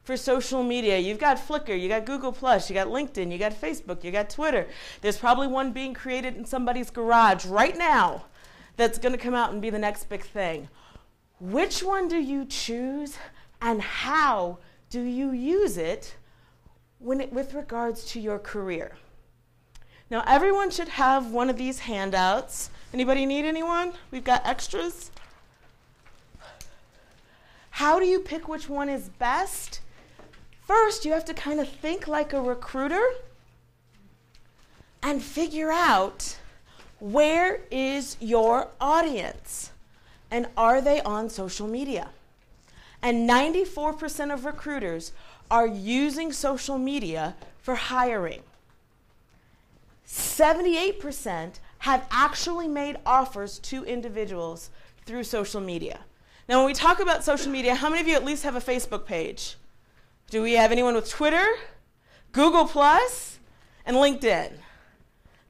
for social media, you've got Flickr, you got Google+, you got LinkedIn, you got Facebook, you got Twitter. There's probably one being created in somebody's garage right now that's going to come out and be the next big thing. Which one do you choose, and how do you use it with regards to your career? Now, everyone should have one of these handouts. Anybody need anyone? We've got extras. How do you pick which one is best? First, you have to kind of think like a recruiter and figure out, where is your audience? And are they on social media? And 94% of recruiters are using social media for hiring. 78% have actually made offers to individuals through social media. Now, when we talk about social media, how many of you at least have a Facebook page? Do we have anyone with Twitter, Google+, and LinkedIn?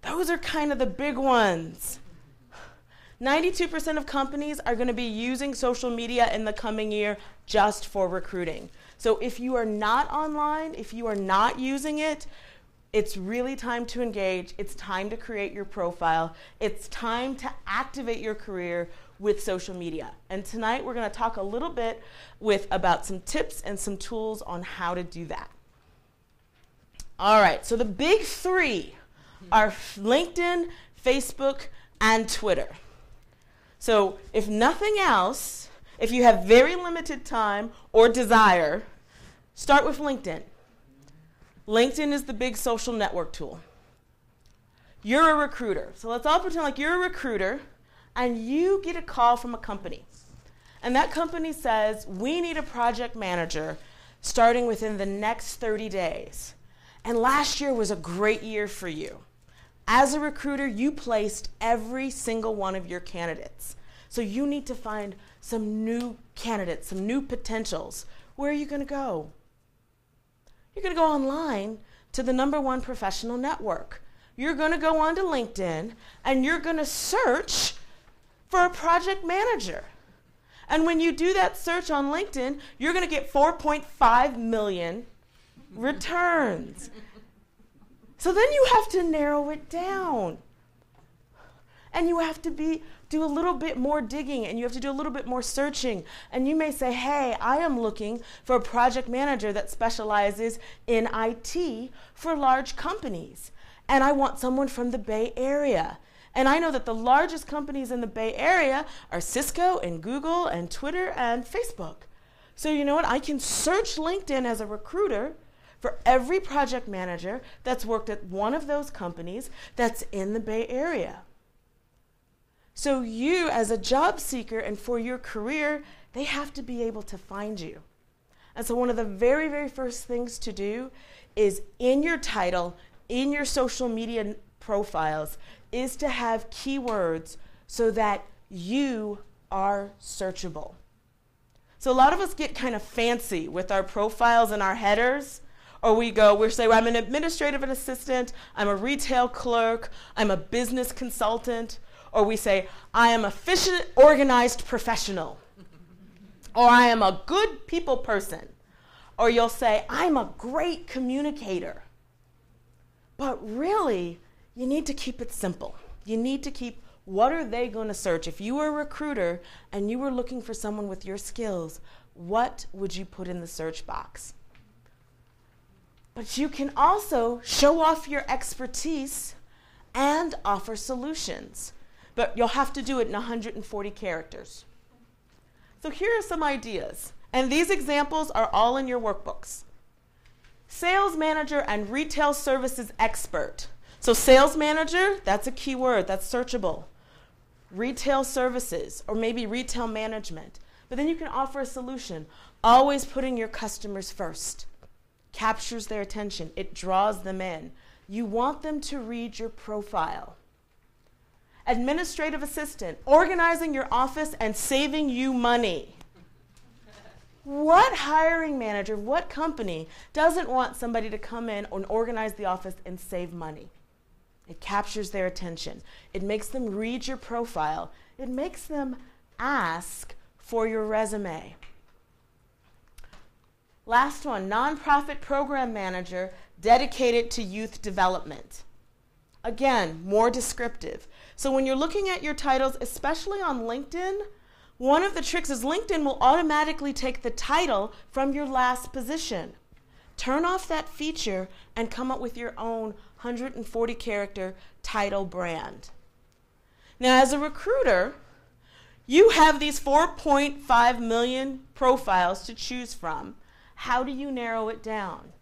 Those are kind of the big ones. 92% of companies are going to be using social media in the coming year just for recruiting. So if you are not online, if you are not using it, it's really time to engage. It's time to create your profile. It's time to activate your career with social media. And tonight we're going to talk a little bit about some tips and some tools on how to do that. All right, so the big 3 are LinkedIn, Facebook, and Twitter. So if nothing else, if you have very limited time or desire, start with LinkedIn. LinkedIn is the big social network tool. You're a recruiter. So let's all pretend like you're a recruiter and you get a call from a company. And that company says, we need a project manager starting within the next 30 days. And last year was a great year for you. As a recruiter, you placed every single one of your candidates. So you need to find some new candidates, some new potentials. Where are you going to go? You're going to go online to the #1 professional network. You're going to go onto LinkedIn and you're going to search for a project manager. And when you do that search on LinkedIn, you're going to get 4.5 million returns. So then you have to narrow it down. And you have to do a little bit more digging, and you have to do a little bit more searching. And you may say, hey, I am looking for a project manager that specializes in IT for large companies. And I want someone from the Bay Area. And I know that the largest companies in the Bay Area are Cisco and Google and Twitter and Facebook. So you know what? I can search LinkedIn as a recruiter for every project manager that's worked at one of those companies that's in the Bay Area. So you, as a job seeker and for your career, they have to be able to find you. And so one of the very, very first things to do is in your title, in your social media profiles, is to have keywords so that you are searchable. So a lot of us get kind of fancy with our profiles and our headers, or we say, well, I'm an administrative assistant, I'm a retail clerk, I'm a business consultant, or we say, I am a efficient, organized professional, or I am a good people person. Or you'll say, I'm a great communicator. But really, you need to keep it simple. You need to keep, what are they going to search? If you were a recruiter and you were looking for someone with your skills, what would you put in the search box? But you can also show off your expertise and offer solutions. But you'll have to do it in 140 characters. So here are some ideas. And these examples are all in your workbooks. Sales manager and retail services expert. So sales manager, that's a keyword, that's searchable. Retail services, or maybe retail management. But then you can offer a solution. Always putting your customers first. Captures their attention. It draws them in. You want them to read your profile. Administrative assistant, organizing your office and saving you money. What hiring manager, what company doesn't want somebody to come in and organize the office and save money? It captures their attention. It makes them read your profile. It makes them ask for your resume. Last one, nonprofit program manager dedicated to youth development. Again, more descriptive. So when you're looking at your titles, especially on LinkedIn, one of the tricks is LinkedIn will automatically take the title from your last position. Turn off that feature and come up with your own 140 character title brand. Now, as a recruiter, you have these 4.5 million profiles to choose from. How do you narrow it down?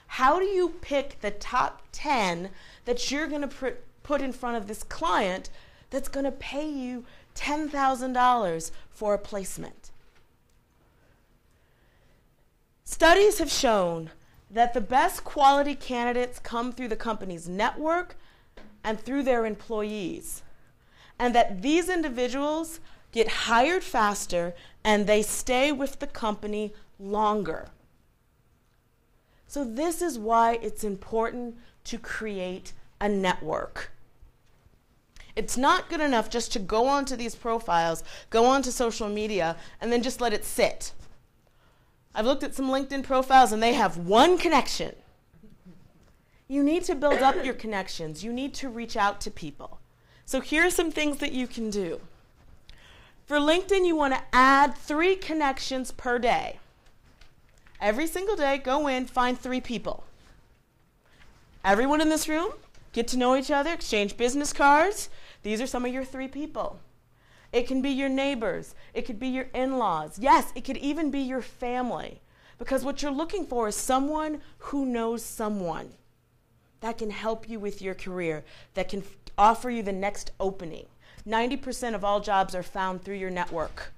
How do you pick the top 10 that you're going to put in front of this client that's going to pay you $10,000 for a placement? Studies have shown that the best quality candidates come through the company's network and through their employees, and that these individuals get hired faster and they stay with the company longer. So this is why it's important to create a network. It's not good enough just to go onto these profiles, go onto social media, and then just let it sit. I've looked at some LinkedIn profiles and they have one connection. You need to build up your connections. You need to reach out to people. So here are some things that you can do. For LinkedIn, you want to add 3 connections per day. Every single day, go in, find 3 people. Everyone in this room, get to know each other, exchange business cards. These are some of your 3 people. It can be your neighbors. It could be your in-laws. Yes, it could even be your family. Because what you're looking for is someone who knows someone that can help you with your career, that can offer you the next opening. 90% of all jobs are found through your network.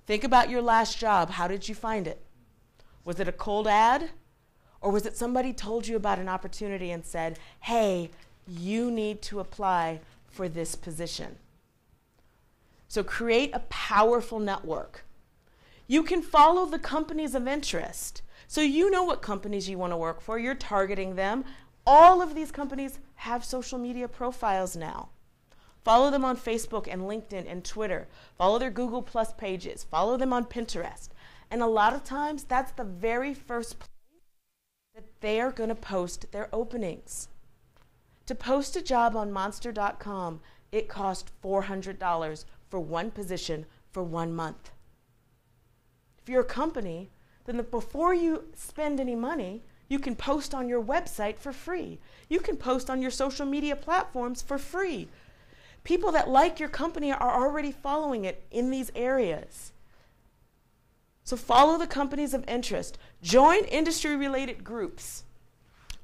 Think about your last job. How did you find it? Was it a cold ad? Or was it somebody told you about an opportunity and said, hey, you need to apply for this position? So create a powerful network. You can follow the companies of interest. So you know what companies you want to work for. You're targeting them. All of these companies have social media profiles now. Follow them on Facebook and LinkedIn and Twitter. Follow their Google Plus pages. Follow them on Pinterest. And a lot of times, that's the very first place that they are going to post their openings. To post a job on monster.com, it cost $400 for one position for 1 month. If you're a company, then before you spend any money, you can post on your website for free. You can post on your social media platforms for free. People that like your company are already following it in these areas. So follow the companies of interest. Join industry-related groups.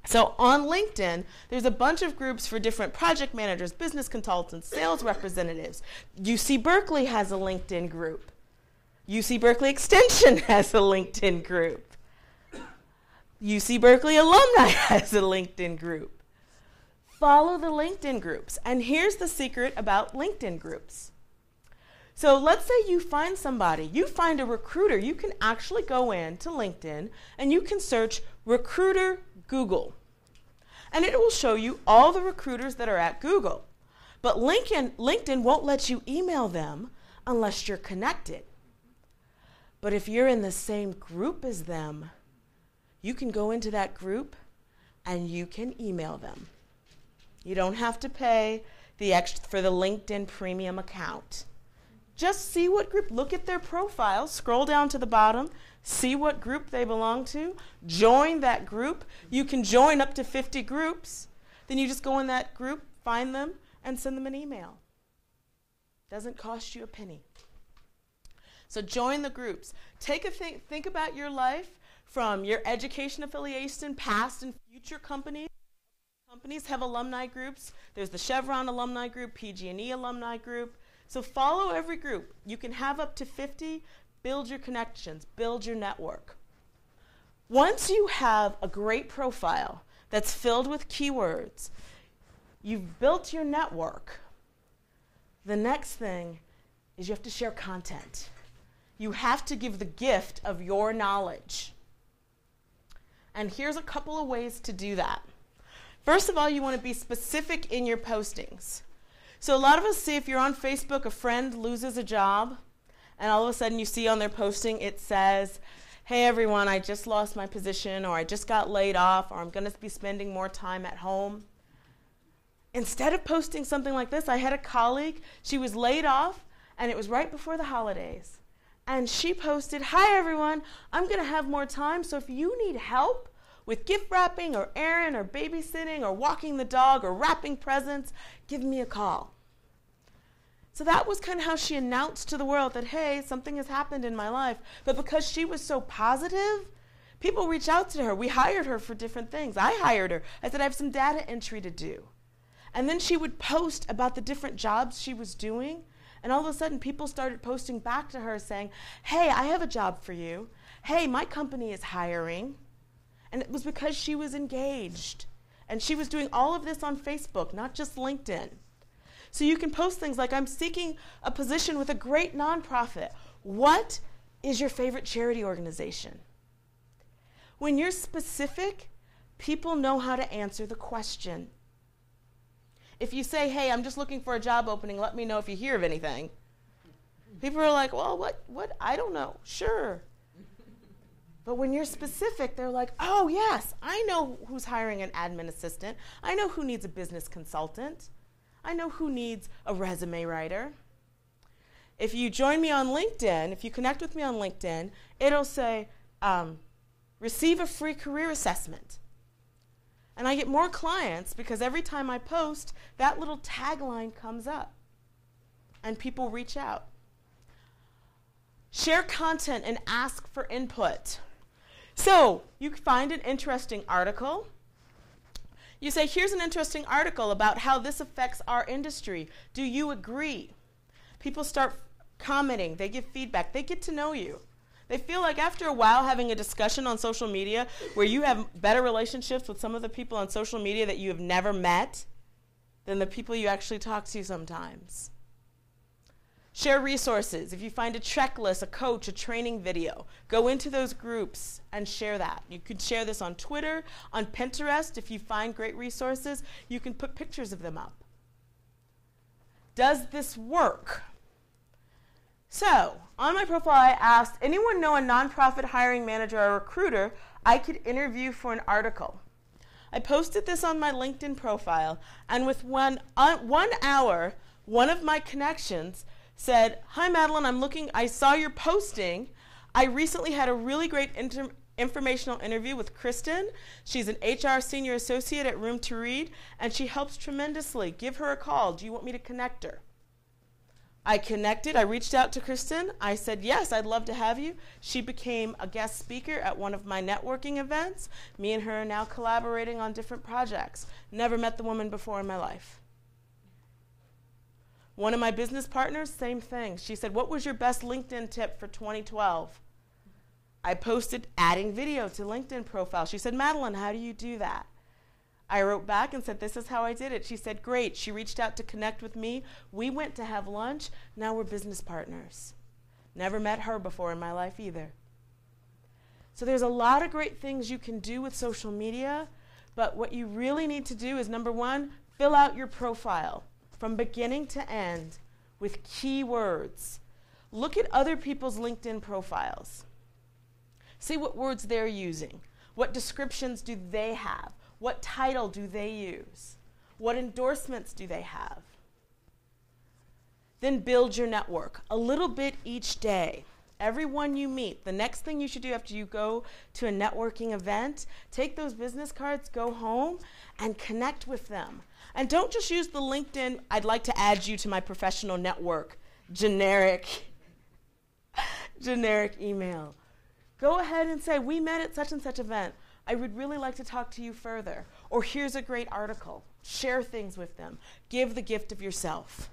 So on LinkedIn, there's a bunch of groups for different project managers, business consultants, sales representatives. UC Berkeley has a LinkedIn group. UC Berkeley Extension has a LinkedIn group. UC Berkeley Alumni has a LinkedIn group. Follow the LinkedIn groups. And here's the secret about LinkedIn groups. So let's say you find somebody, you find a recruiter. You can actually go in to LinkedIn and you can search recruiter Google. And it will show you all the recruiters that are at Google. But LinkedIn won't let you email them unless you're connected. But if you're in the same group as them, you can go into that group and you can email them. You don't have to pay the extra for the LinkedIn premium account. Just see what group, look at their profile, scroll down to the bottom, see what group they belong to, join that group. You can join up to 50 groups. Then you just go in that group, find them, and send them an email. Doesn't cost you a penny. So join the groups. Think about your life from your education affiliation, past and future companies. Companies have alumni groups. There's the Chevron alumni group, PG&E alumni group. So follow every group. You can have up to 50. Build your connections. Build your network. Once you have a great profile that's filled with keywords, you've built your network. The next thing is you have to share content. You have to give the gift of your knowledge. And here's a couple of ways to do that. First of all, you want to be specific in your postings. So a lot of us see if you're on Facebook, a friend loses a job, and all of a sudden you see on their posting it says, hey everyone, I just lost my position, or I just got laid off, or I'm going to be spending more time at home. Instead of posting something like this, I had a colleague, she was laid off, and it was right before the holidays. And she posted, hi everyone, I'm going to have more time, so if you need help with gift wrapping or errand or babysitting or walking the dog or wrapping presents, give me a call. So that was kind of how she announced to the world that, hey, something has happened in my life. But because she was so positive, people reached out to her. We hired her for different things. I hired her. I said, I have some data entry to do. And then she would post about the different jobs she was doing. And all of a sudden, people started posting back to her saying, hey, I have a job for you. Hey, my company is hiring. And it was because she was engaged. And she was doing all of this on Facebook, not just LinkedIn. So you can post things like, I'm seeking a position with a great nonprofit. What is your favorite charity organization? When you're specific, people know how to answer the question. If you say, hey, I'm just looking for a job opening, let me know if you hear of anything. People are like, well, what? I don't know. Sure. But when you're specific, they're like, oh, yes, I know who's hiring an admin assistant. I know who needs a business consultant. I know who needs a resume writer. If you join me on LinkedIn, if you connect with me on LinkedIn, it'll say, receive a free career assessment. And I get more clients because every time I post, that little tagline comes up and people reach out. Share content and ask for input. So you find an interesting article. You say, here's an interesting article about how this affects our industry. Do you agree? People start commenting. They give feedback. They get to know you. They feel like after a while having a discussion on social media where you have better relationships with some of the people on social media that you have never met than the people you actually talk to sometimes. Share resources. If you find a checklist, a coach, a training video, go into those groups and share that. You could share this on Twitter, on Pinterest. If you find great resources, you can put pictures of them up. Does this work? So, on my profile, I asked, anyone know a nonprofit hiring manager or recruiter I could interview for an article? I posted this on my LinkedIn profile, and with 1 hour, one of my connections said, hi Madeline, I saw your posting. I recently had a really great informational interview with Kristen. She's an HR senior associate at Room to Read, and she helps tremendously. Give her a call. Do you want me to connect her? I connected. I reached out to Kristen. I said, yes, I'd love to have you. She became a guest speaker at one of my networking events. Me and her are now collaborating on different projects. Never met the woman before in my life. One of my business partners, same thing. She said, what was your best LinkedIn tip for 2012? I posted adding video to LinkedIn profile. She said, Madeline, how do you do that? I wrote back and said, this is how I did it. She said, great. She reached out to connect with me. We went to have lunch. Now we're business partners. Never met her before in my life either. So there's a lot of great things you can do with social media, but what you really need to do is, number one, fill out your profile from beginning to end with keywords. Look at other people's LinkedIn profiles. See what words they're using. What descriptions do they have? What title do they use? What endorsements do they have? Then build your network a little bit each day. Everyone you meet, the next thing you should do after you go to a networking event, take those business cards, go home, and connect with them. And don't just use the LinkedIn, I'd like to add you to my professional network, generic email. Go ahead and say, we met at such and such event. I would really like to talk to you further. Or here's a great article. Share things with them. Give the gift of yourself.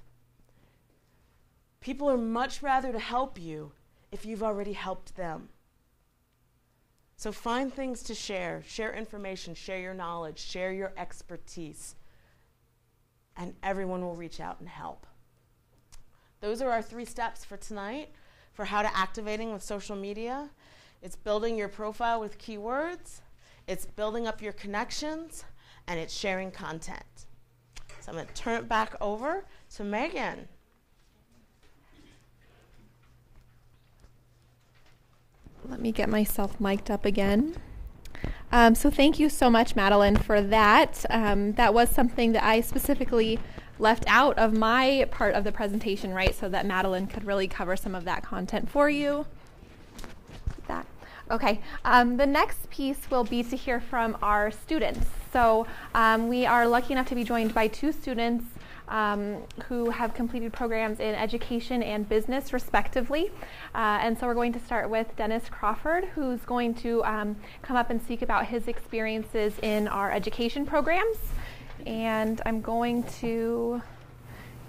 People are much rather to help you if you've already helped them. So find things to share. Share information, share your knowledge, share your expertise. And everyone will reach out and help. Those are our 3 steps for tonight for how to activating with social media. It's building your profile with keywords, it's building up your connections, and it's sharing content. So I'm going to turn it back over to Megan. Let me get myself mic'd up again. So thank you so much, Madeline, for that. That was something that I specifically left out of my part of the presentation, right, so that Madeline could really cover some of that content for you. Okay, the next piece will be to hear from our students. So we are lucky enough to be joined by 2 students who have completed programs in education and business, respectively. And so we're going to start with Dennis Crawford, who's going to come up and speak about his experiences in our education programs. And I'm going to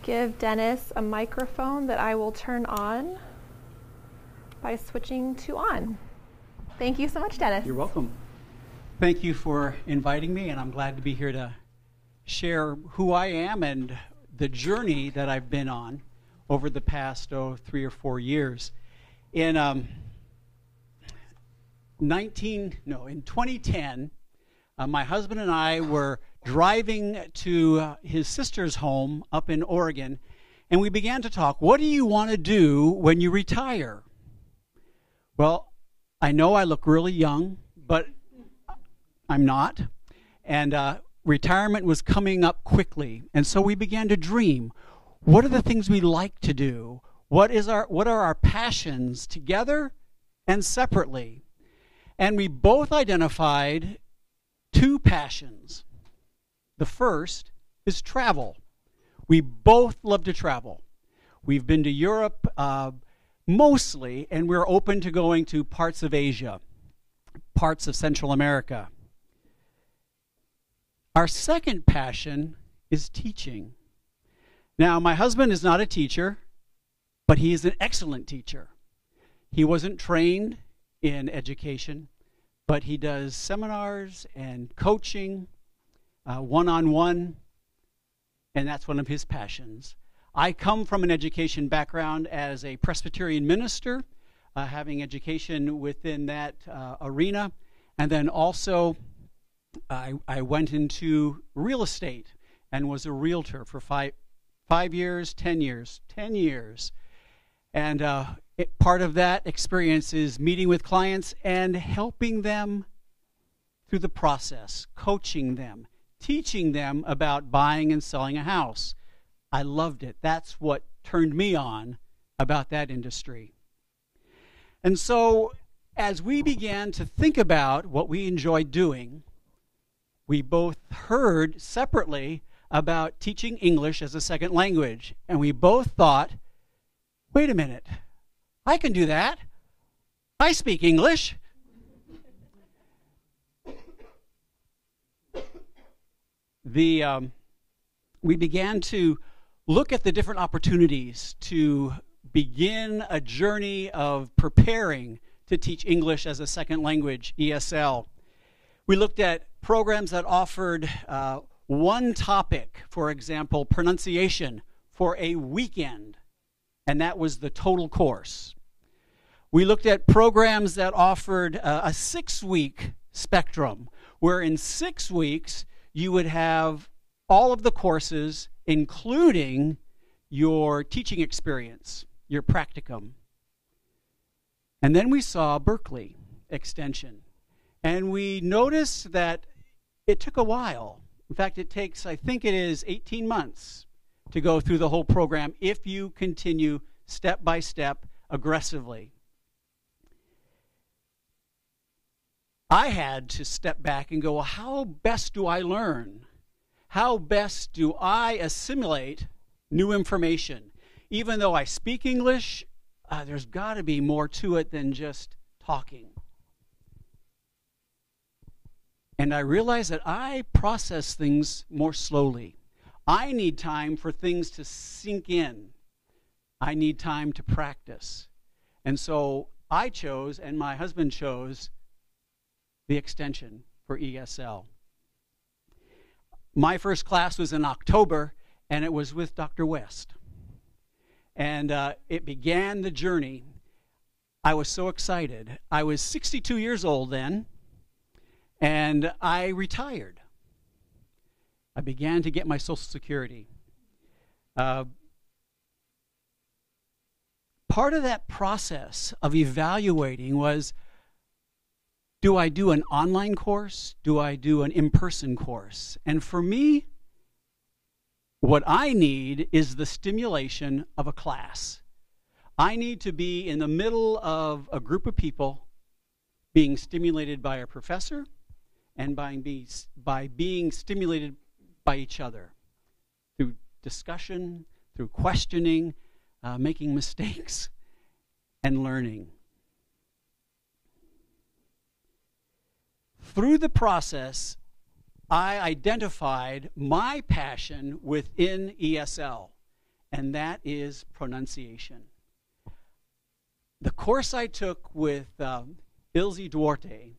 give Dennis a microphone that I will turn on by switching to on. Thank you so much, Dennis. You're welcome. Thank you for inviting me, and I'm glad to be here to share who I am and the journey that I've been on over the past 3 or 4 years. In 2010, my husband and I were driving to his sister's home up in Oregon, and we began to talk, what do you want to do when you retire? Well, I know I look really young, but I'm not. And retirement was coming up quickly. And so we began to dream. What are the things we like to do? What are our passions together and separately? And we both identified 2 passions. The first is travel. We both love to travel. We've been to Europe mostly, and we're open to going to parts of Asia, parts of Central America. Our second passion is teaching. Now, my husband is not a teacher, but he is an excellent teacher. He wasn't trained in education, but he does seminars and coaching, one-on-one, and that's one of his passions. I come from an education background as a Presbyterian minister, having education within that arena, and then also I went into real estate and was a realtor for 5 years, 10 years. And part of that experience is meeting with clients and helping them through the process, coaching them, teaching them about buying and selling a house. I loved it. That's what turned me on about that industry. And so as we began to think about what we enjoyed doing, we both heard separately about teaching English as a second language. And we both thought, wait a minute, I can do that. I speak English. We began to look at the different opportunities to begin a journey of preparing to teach English as a second language, ESL. We looked at programs that offered one topic, for example, pronunciation, for a weekend, and that was the total course. We looked at programs that offered a 6-week spectrum, where in 6 weeks you would have all of the courses, including your teaching experience, your practicum. And then we saw Berkeley Extension. And we noticed that it took a while. In fact, it takes, I think it is 18 months to go through the whole program if you continue step by step aggressively. I had to step back and go, well, how best do I learn? How best do I assimilate new information? Even though I speak English, there's got to be more to it than just talking. And I realized that I process things more slowly. I need time for things to sink in. I need time to practice. And so I chose, and my husband chose, the extension for ESL. My first class was in October, and it was with Dr. West. And it began the journey. I was so excited. I was 62 years old then, and I retired. I began to get my Social Security. Part of that process of evaluating was, do I do an online course? Do I do an in-person course? And for me, what I need is the stimulation of a class. I need to be in the middle of a group of people being stimulated by a professor and by being stimulated by each other through discussion, through questioning, making mistakes, and learning. Through the process, I identified my passion within ESL, and that is pronunciation. The course I took with Ilse Duarte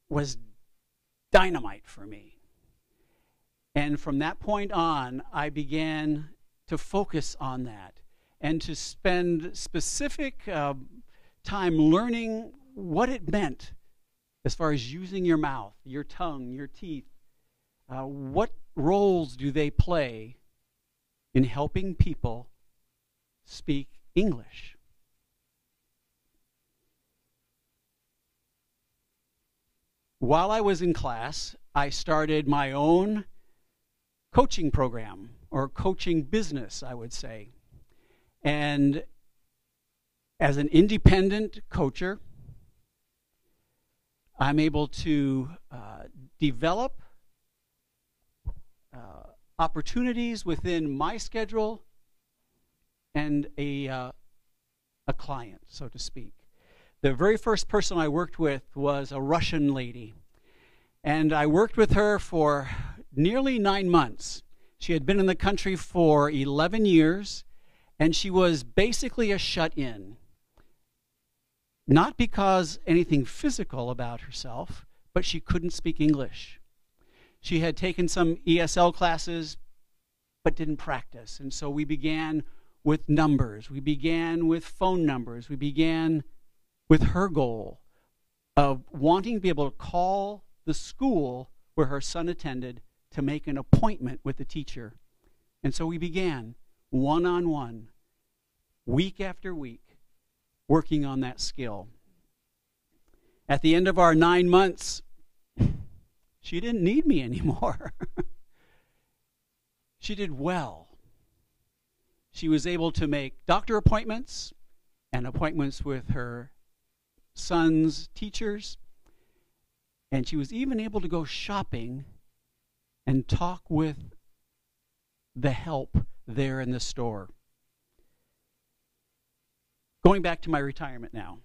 was dynamite for me. And from that point on, I began to focus on that and to spend specific time learning what it meant as far as using your mouth, your tongue, your teeth. What roles do they play in helping people speak English? While I was in class, I started my own coaching program, or coaching business, I would say. And as an independent coacher, I'm able to develop opportunities within my schedule and a client, so to speak. The very first person I worked with was a Russian lady, and I worked with her for nearly 9 months. She had been in the country for 11 years, and she was basically a shut-in. Not because anything physical about herself, but she couldn't speak English. She had taken some ESL classes, but didn't practice. And so we began with numbers. We began with phone numbers. We began with her goal of wanting to be able to call the school where her son attended to make an appointment with the teacher. And so we began one-on-one, week after week, working on that skill. At the end of our 9 months, she didn't need me anymore. She did well. She was able to make doctor appointments and appointments with her son's teachers, and she was even able to go shopping and talk with the help there in the store. Going back to my retirement now.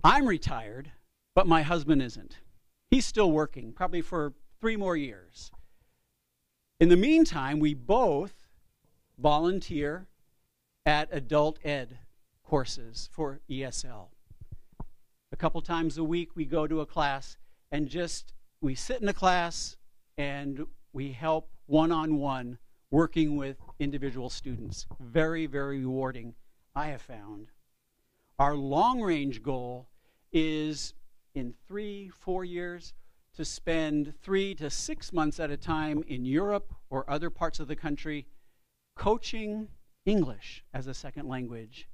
I'm retired, but my husband isn't. He's still working, probably for 3 more years. In the meantime, we both volunteer at adult ed courses for ESL. A couple times a week we go to a class and we sit in a class and we help one-on-one working with individual students. Very, very rewarding, I have found. Our long-range goal is in 3-4 years to spend 3 to 6 months at a time in Europe or other parts of the country coaching English as a second language.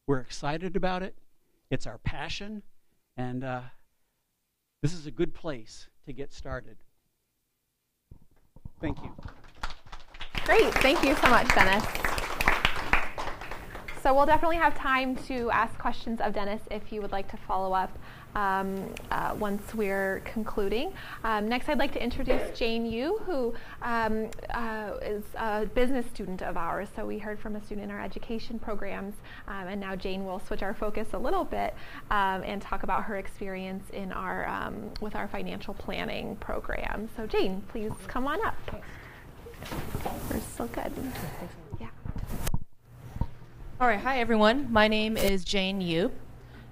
We're excited about it. It's our passion, and this is a good place to get started. Thank you. Great. Thank you so much, Dennis. So we'll definitely have time to ask questions of Dennis if you would like to follow up once we're concluding. Next, I'd like to introduce Jane Yu, who is a business student of ours. So we heard from a student in our education programs, and now Jane will switch our focus a little bit and talk about her experience in our with our financial planning program. So Jane, please come on up. We're still good. Yeah. All right, hi everyone. My name is Jane Yu,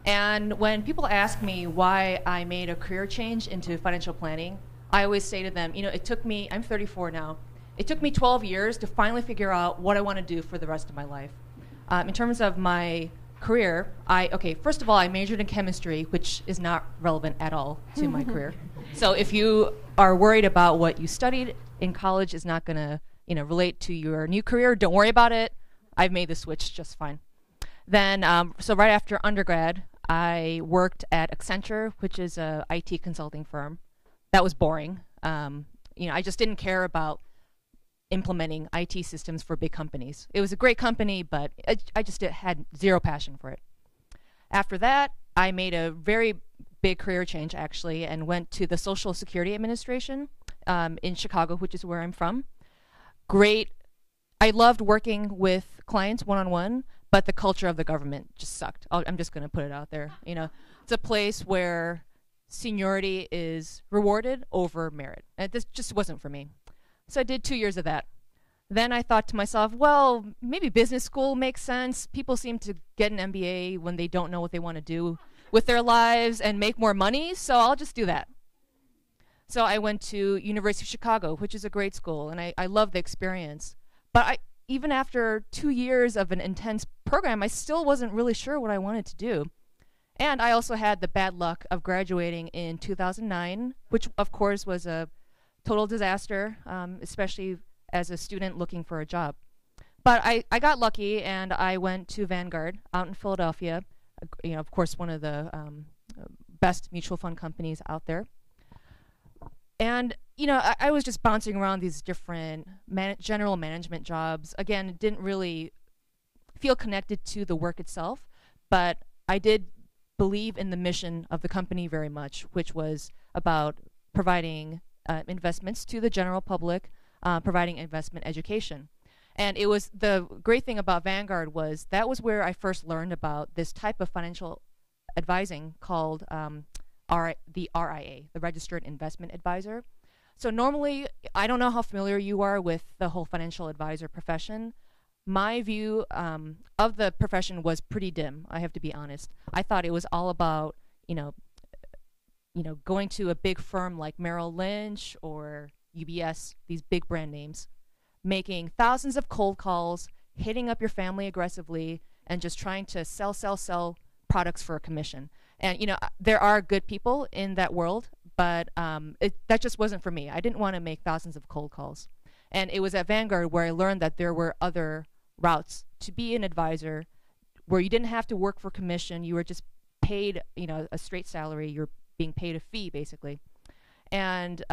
and when people ask me why I made a career change into financial planning, I always say to them, it took me, I'm 34 now, it took me 12 years to finally figure out what I want to do for the rest of my life. In terms of my career, first of all, I majored in chemistry, which is not relevant at all to my career. So if you are worried about what you studied in college is not going to, relate to your new career, don't worry about it. I've made the switch just fine. Then, so right after undergrad, I worked at Accenture, which is a IT consulting firm. That was boring. I just didn't care about implementing IT systems for big companies. It was a great company, but I just had zero passion for it. After that, I made a very big career change, actually, and went to the Social Security Administration in Chicago, which is where I'm from. Great. I loved working with clients one-on-one, but the culture of the government just sucked. I'm just going to put it out there. It's a place where seniority is rewarded over merit. And this just wasn't for me. So I did 2 years of that. Then I thought to myself, well, maybe business school makes sense. People seem to get an MBA when they don't know what they want to do with their lives and make more money, so I'll just do that. So I went to University of Chicago, which is a great school, and I loved the experience. But even after 2 years of an intense program, I still wasn't really sure what I wanted to do. And I also had the bad luck of graduating in 2009, which of course was a total disaster, especially as a student looking for a job. But I got lucky, and I went to Vanguard out in Philadelphia, of course one of the best mutual fund companies out there. And I was just bouncing around these different general management jobs. Again, didn't really feel connected to the work itself, but I did believe in the mission of the company very much, which was about providing investments to the general public, providing investment education. And it was the great thing about Vanguard was that was where I first learned about this type of financial advising called the RIA, the Registered Investment Advisor. So normally, I don't know how familiar you are with the whole financial advisor profession. My view of the profession was pretty dim, I have to be honest. I thought it was all about, going to a big firm like Merrill Lynch or UBS, these big brand names, making thousands of cold calls, hitting up your family aggressively, and just trying to sell products for a commission. And there are good people in that world, but that just wasn't for me. I didn't want to make thousands of cold calls. And it was at Vanguard where I learned that there were other routes to be an advisor, where you didn't have to work for commission. You were just paid, a straight salary. You're being paid a fee, basically. And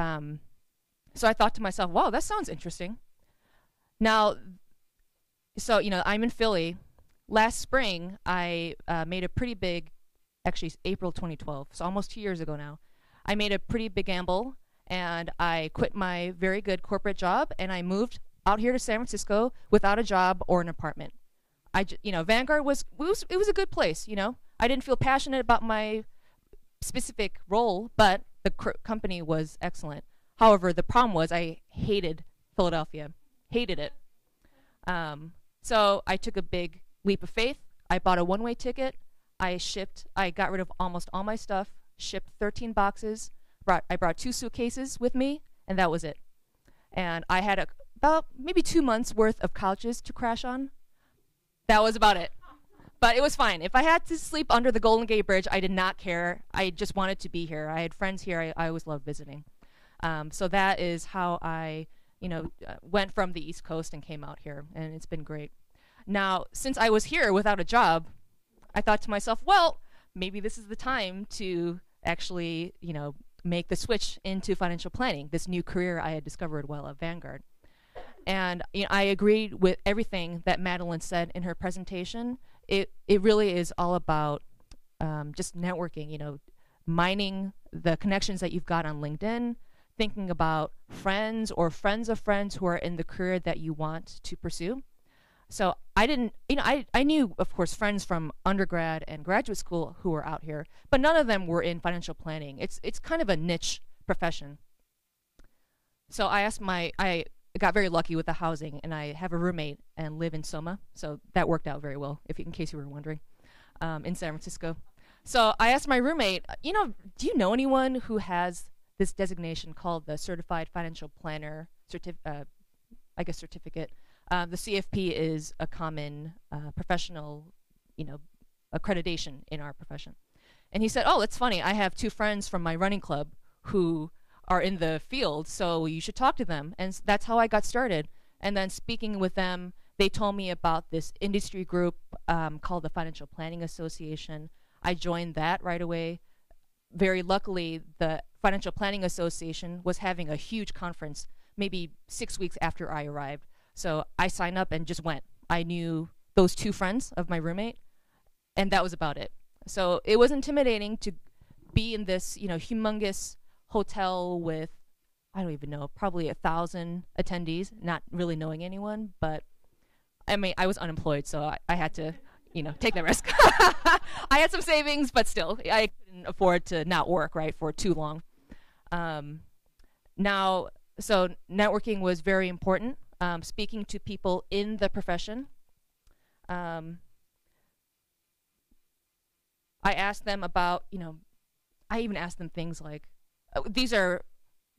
so I thought to myself, wow, that sounds interesting. Now, so, I'm in Philly. Last spring, I made a pretty big, actually April 2012, so almost 2 years ago now, I made a pretty big gamble, and I quit my very good corporate job, and I moved out here to San Francisco without a job or an apartment. Vanguard was a good place. I didn't feel passionate about my specific role, but the company was excellent. However, the problem was I hated Philadelphia, hated it. So I took a big leap of faith. I bought a one-way ticket. I got rid of almost all my stuff, shipped 13 boxes. I brought 2 suitcases with me, and that was it. And I had about maybe 2 months worth of couches to crash on. That was about it. But it was fine. If I had to sleep under the Golden Gate Bridge, I did not care. I just wanted to be here. I had friends here. I always loved visiting. So that is how I, went from the East Coast and came out here, and it's been great. Now, since I was here without a job, I thought to myself, well, maybe this is the time to actually, make the switch into financial planning, this new career I had discovered while at Vanguard. And I agreed with everything that Madeline said in her presentation. It really is all about just networking, mining the connections that you've got on LinkedIn, thinking about friends or friends of friends who are in the career that you want to pursue. So I didn't, I knew, of course, friends from undergrad and graduate school who were out here, but none of them were in financial planning. It's kind of a niche profession. So I got very lucky with the housing, and I have a roommate and live in Soma, so that worked out very well, in case you were wondering, in San Francisco. So I asked my roommate, do you know anyone who has this designation called the Certified Financial Planner certificate? The CFP is a common professional, accreditation in our profession. And he said, oh, that's funny. I have 2 friends from my running club who are in the field, so you should talk to them. And that's how I got started. And then speaking with them, they told me about this industry group called the Financial Planning Association. I joined that right away. Very luckily, the Financial Planning Association was having a huge conference maybe 6 weeks after I arrived. So I signed up and just went. I knew those 2 friends of my roommate, and that was about it. So it was intimidating to be in this, humongous hotel with, I don't even know, probably 1,000 attendees, not really knowing anyone. But I mean, I was unemployed, so I had to, take the risk. I had some savings, but still, I couldn't afford to not work, right, for too long. So networking was very important. Speaking to people in the profession. I asked them about, I even asked them things like, these are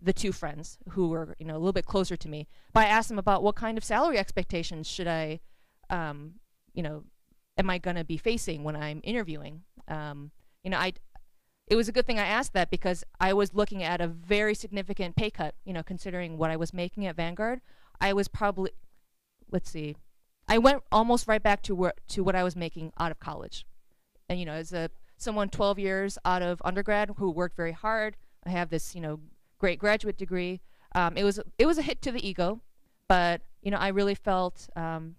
the 2 friends who were, a little bit closer to me. But I asked them about what kind of salary expectations should I, am I going to be facing when I'm interviewing? It was a good thing I asked that, because I was looking at a very significant pay cut, considering what I was making at Vanguard. I was probably, I went almost right back to what I was making out of college. And, as someone 12 years out of undergrad who worked very hard, I have this, great graduate degree. It was a hit to the ego, but, I really felt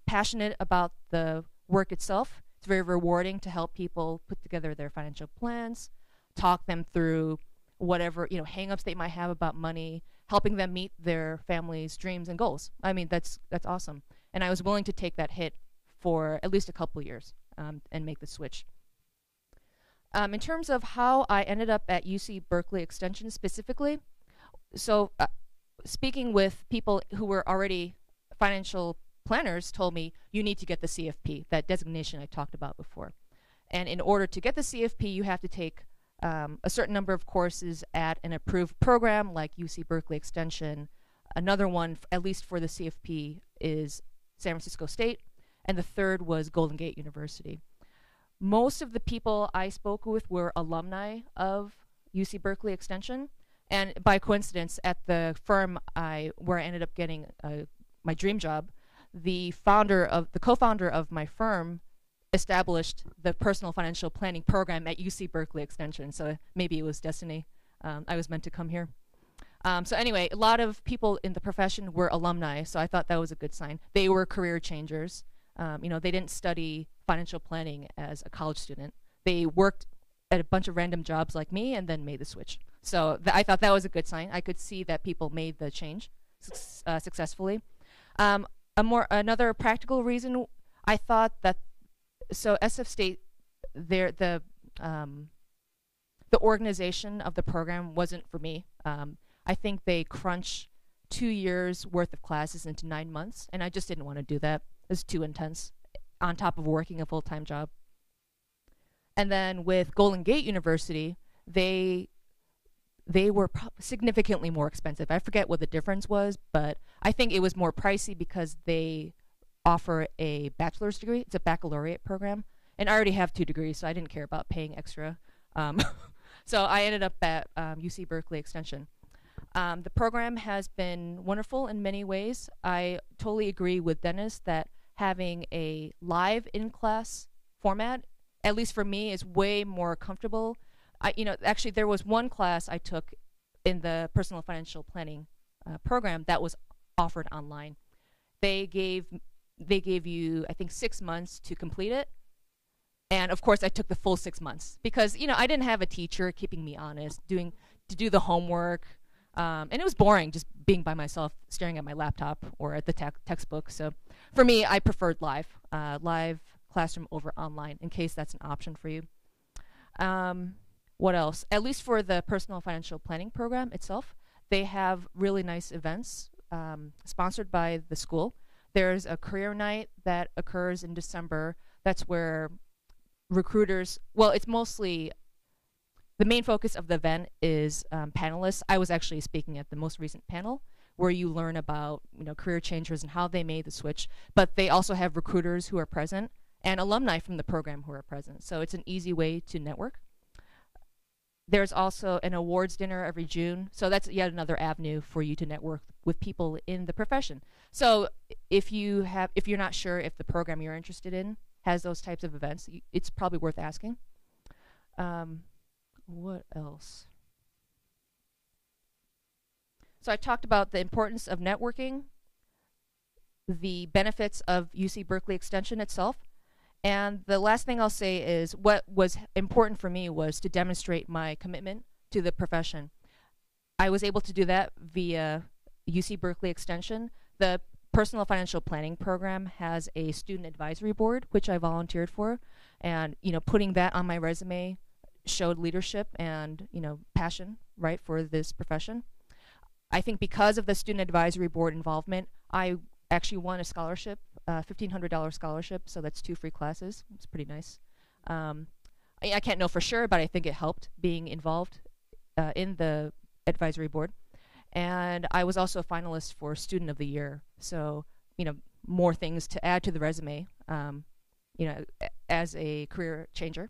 passionate about the work itself. It's very rewarding to help people put together their financial plans, talk them through whatever, hang-ups they might have about money, helping them meet their family's dreams and goals. I mean, that's awesome. And I was willing to take that hit for at least a couple of years and make the switch. In terms of how I ended up at UC Berkeley Extension specifically, so speaking with people who were already financial planners told me, you need to get the CFP, that designation I talked about before. And in order to get the CFP, you have to take a certain number of courses at an approved program like UC Berkeley Extension. Another one, at least for the CFP, is San Francisco State, and the third was Golden Gate University. Most of the people I spoke with were alumni of UC Berkeley Extension, and by coincidence, at the firm where I ended up getting my dream job, the co-founder of my firm established the personal financial planning program at UC Berkeley Extension, so maybe it was destiny. I was meant to come here. So anyway, a lot of people in the profession were alumni, so I thought that was a good sign. They were career changers. They didn't study financial planning as a college student. They worked at a bunch of random jobs like me and then made the switch. So I thought that was a good sign. I could see that people made the change successfully. Another practical reason, I thought that SF State, the organization of the program wasn't for me. I think they crunch 2 years worth of classes into 9 months, and I just didn't want to do that. It was too intense, on top of working a full-time job. And then with Golden Gate University, they were significantly more expensive. I forget what the difference was, but I think it was more pricey because they offer a bachelor's degree. It's a baccalaureate program. And I already have 2 degrees, so I didn't care about paying extra. So I ended up at UC Berkeley Extension. The program has been wonderful in many ways. I totally agree with Dennis that having a live in-class format at least for me, is way more comfortable. Actually, there was one class I took in the personal financial planning program that was offered online. They gave you, I think, 6 months to complete it. And of course, I took the full 6 months because I didn't have a teacher keeping me honest, to do the homework, and it was boring just being by myself, staring at my laptop or at the textbook. So for me, I preferred live classroom over online, in case that's an option for you. What else? At least for the personal financial planning program itself, they have really nice events sponsored by the school. There's a career night that occurs in December. That's where recruiters, well, it's mostly, the main focus of the event is panelists. I was actually speaking at the most recent panel where you learn about career changers and how they made the switch, but they also have recruiters who are present and alumni from the program who are present. So it's an easy way to network. There's also an awards dinner every June, so that's yet another avenue for you to network with people in the profession. So if you're not sure if the program you're interested in has those types of events, it's probably worth asking. What else? So I talked about the importance of networking, the benefits of UC Berkeley Extension itself, and the last thing I'll say is what was important for me was to demonstrate my commitment to the profession. I was able to do that via UC Berkeley Extension. The personal financial planning program has a student advisory board, which I volunteered for, and putting that on my resume showed leadership and passion, right, for this profession. I think because of the student advisory board involvement, I actually won a scholarship, $1,500 scholarship, so that's 2 free classes. It's pretty nice. I can't know for sure, but I think it helped being involved in the advisory board. And I was also a finalist for Student of the Year, so more things to add to the resume, as a career changer.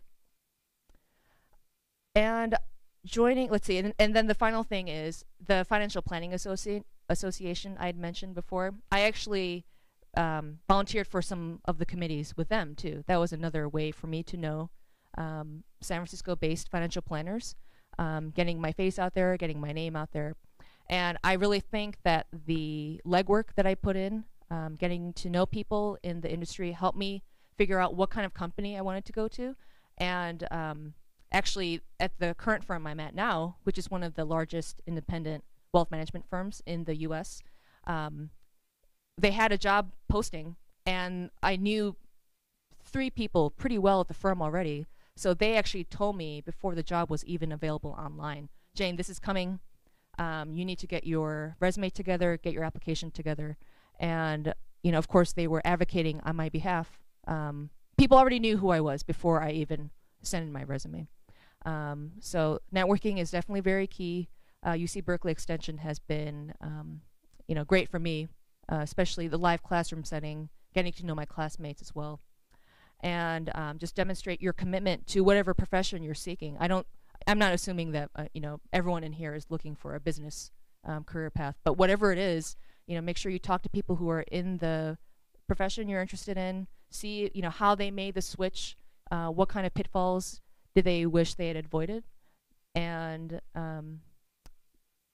And joining, let's see, and then the final thing is the Financial Planning Association I had mentioned before. I actually volunteered for some of the committees with them too. That was another way for me to know San Francisco-based financial planners, getting my face out there, getting my name out there. And I really think that the legwork that I put in, getting to know people in the industry, helped me figure out what kind of company I wanted to go to. And actually, at the current firm I'm at now, which is one of the largest independent wealth management firms in the US, they had a job posting, and I knew 3 people pretty well at the firm already. So they actually told me before the job was even available online, Jane, this is coming. You need to get your resume together, get your application together. And, of course, they were advocating on my behalf. People already knew who I was before I even sent in my resume. So networking is definitely very key. UC Berkeley Extension has been, great for me, especially the live classroom setting, getting to know my classmates as well. And just demonstrate your commitment to whatever profession you're seeking. I'm not assuming that everyone in here is looking for a business career path, but whatever it is, make sure you talk to people who are in the profession you're interested in. See, how they made the switch, what kind of pitfalls did they wish they had avoided, and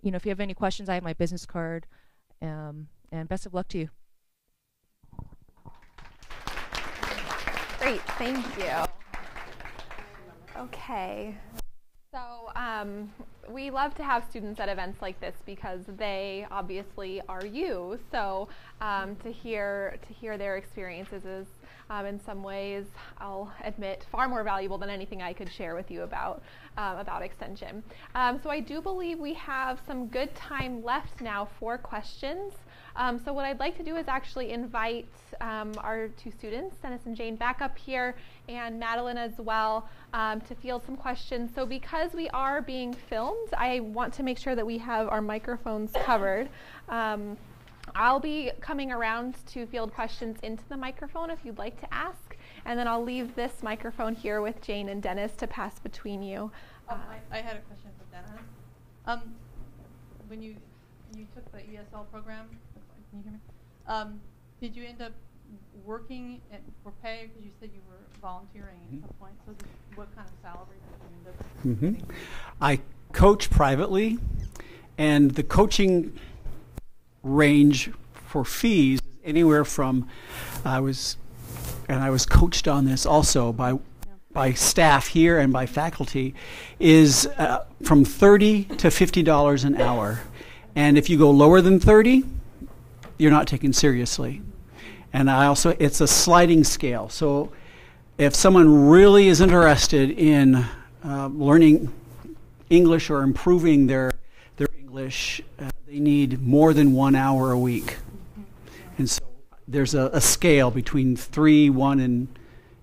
if you have any questions, I have my business card, and best of luck to you. Great, thank you. Okay. So we love to have students at events like this because they obviously are you. So to hear their experiences is in some ways, I'll admit, far more valuable than anything I could share with you about Extension. So I do believe we have some good time left now for questions. So what I'd like to do is actually invite our 2 students, Dennis and Jane, back up here, and Madeline as well, to field some questions. So because we are being filmed, I want to make sure that we have our microphones covered. I'll be coming around to field questions into the microphone if you'd like to ask, and then I'll leave this microphone here with Jane and Dennis to pass between you. I had a question for Dennis. When you took the ESL program, can you hear me? Did you end up working for pay? Because you said you were volunteering at some point. So what kind of salary did you end up getting? I coach privately, and the coaching range for fees is anywhere from, I was coached on this also by staff here and by faculty, is from $30 to $50 an hour. And if you go lower than 30, you're not taken seriously. And it's a sliding scale. So if someone really is interested in learning English or improving their English, they need more than 1 hour a week. And so there's a scale between 3, 1,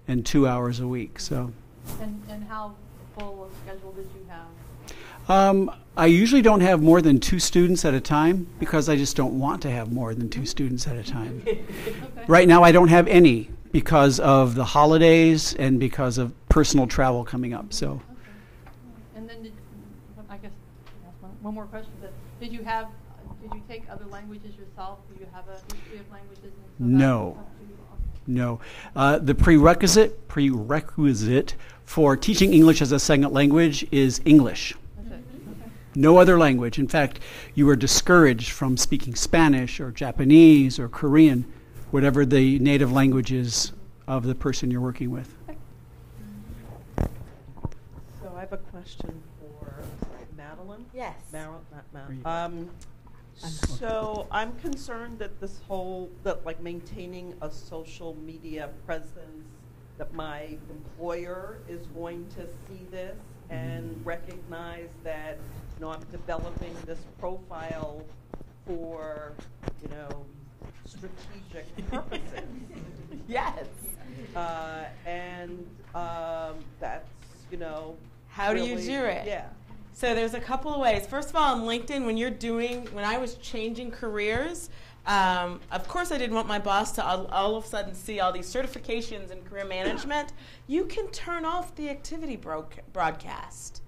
and 2 hours a week. So. And how full a schedule did you have? I usually don't have more than 2 students at a time because I just don't want to have more than 2 students at a time. Okay. Right now I don't have any because of the holidays and because of personal travel coming up. So. Okay. And then I guess one more question. Did you take other languages yourself? Do you have a history of languages? No. No. The prerequisite for teaching English as a second language is English. Okay. No other language. In fact, you are discouraged from speaking Spanish or Japanese or Korean, whatever the native language is of the person you're working with. So I have a question for Madeline. Yes. So I'm concerned that maintaining a social media presence, that my employer is going to see this and recognize that, I'm developing this profile for, strategic purposes. Yes. That's, How do you do it? Yeah. So there's a couple of ways. First of all, on LinkedIn, when I was changing careers, of course I didn't want my boss to all of a sudden see all these certifications in career management. You can turn off the activity broadcast.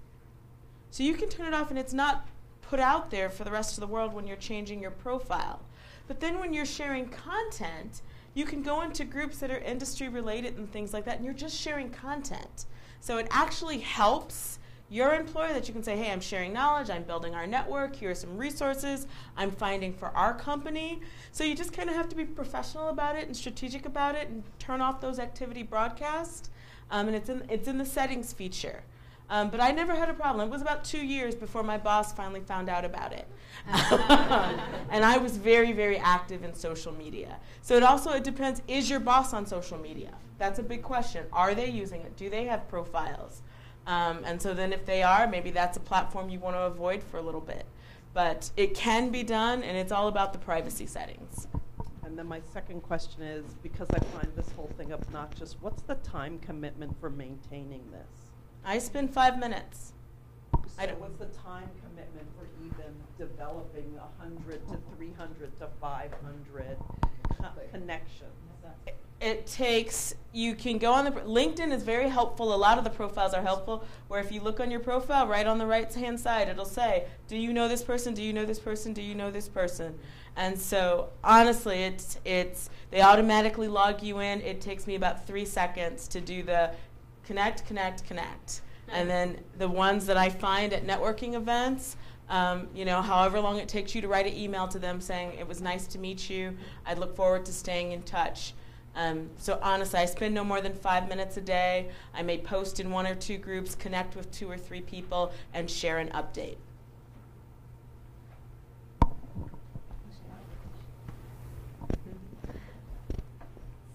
So you can turn it off and it's not put out there for the rest of the world when you're changing your profile. But then when you're sharing content, you can go into groups that are industry related and things like that, and you're just sharing content. So it actually helps your employer that you can say, hey, I'm sharing knowledge, I'm building our network, here are some resources I'm finding for our company. So you just kind of have to be professional about it and strategic about it and turn off those activity broadcasts. And it's in the settings feature. But I never had a problem. It was about 2 years before my boss finally found out about it. And I was very, very active in social media. So it depends, is your boss on social media? That's a big question. Are they using it? Do they have profiles? And so then if they are, maybe that's a platform you want to avoid for a little bit. But it can be done, and it's all about the privacy settings. And then my second question is, because I find this whole thing obnoxious, what's the time commitment for maintaining this? I spend 5 minutes. So what's the time commitment for even developing 100 to 300 to 500 connections? It takes, you can go on LinkedIn is very helpful. A lot of the profiles are helpful, where if you look on your profile, right on the right-hand side, it'll say, do you know this person? Do you know this person? Do you know this person? And so, honestly, they automatically log you in. It takes me about 3 seconds to do the connect. And then the ones that I find at networking events, however long it takes you to write an email to them saying, it was nice to meet you, I'd look forward to staying in touch. So honestly, I spend no more than 5 minutes a day. I may post in 1 or 2 groups, connect with 2 or 3 people, and share an update.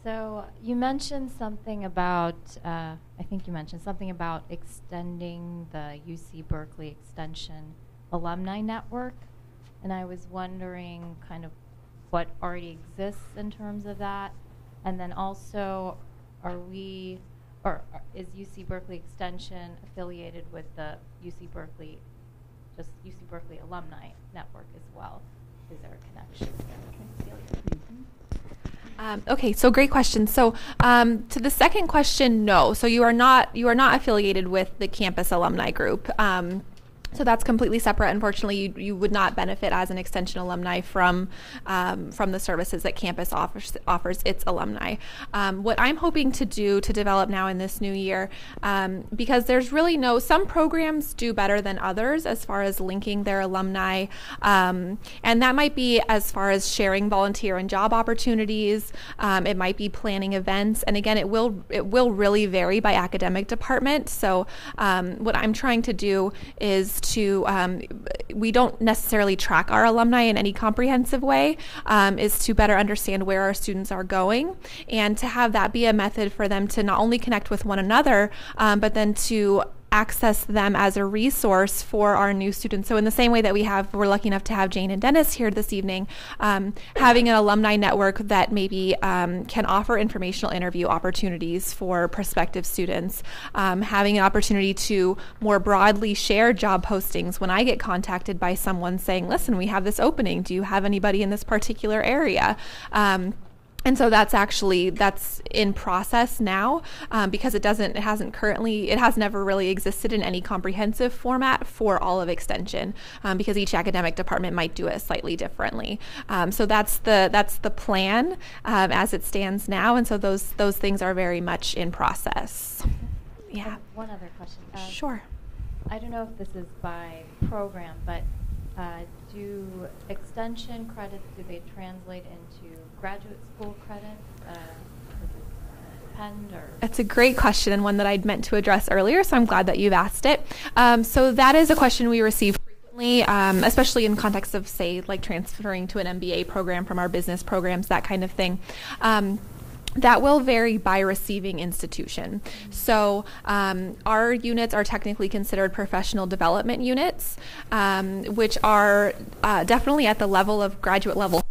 So you mentioned something about, I think you mentioned something about extending the UC Berkeley Extension alumni network, and I was wondering kind of what already exists in terms of that, and then also is UC Berkeley Extension affiliated with the UC Berkeley alumni network as well? Is there a connection there? Okay, so great question. So to the second question, no. So you are not affiliated with the campus alumni group. So that's completely separate. Unfortunately, you would not benefit as an extension alumni from the services that campus offers its alumni. What I'm hoping to do to develop now in this new year, because there's really some programs do better than others as far as linking their alumni, and that might be as far as sharing volunteer and job opportunities. It might be planning events, and again, it will really vary by academic department. So what I'm trying to do is we don't necessarily track our alumni in any comprehensive way, is to better understand where our students are going, and to have that be a method for them to not only connect with one another, but then to access them as a resource for our new students. So in the same way that we're lucky enough to have Jane and Dennis here this evening, having an alumni network that maybe can offer informational interview opportunities for prospective students, having an opportunity to more broadly share job postings when I get contacted by someone saying, listen, we have this opening. Do you have anybody in this particular area? And so that's in process now, because it has never really existed in any comprehensive format for all of Extension, because each academic department might do it slightly differently. So that's the plan as it stands now, and so those things are very much in process. Yeah. One other question. Sure. I don't know if this is by program, but do extension credits, do they translate into graduate school credits? That's a great question, and one that I'd meant to address earlier, so I'm glad that you've asked it. So that is a question we receive frequently, especially in context of, say, like transferring to an MBA program from our business programs, that kind of thing. That will vary by receiving institution. So our units are technically considered professional development units, which are definitely at the level of graduate level study.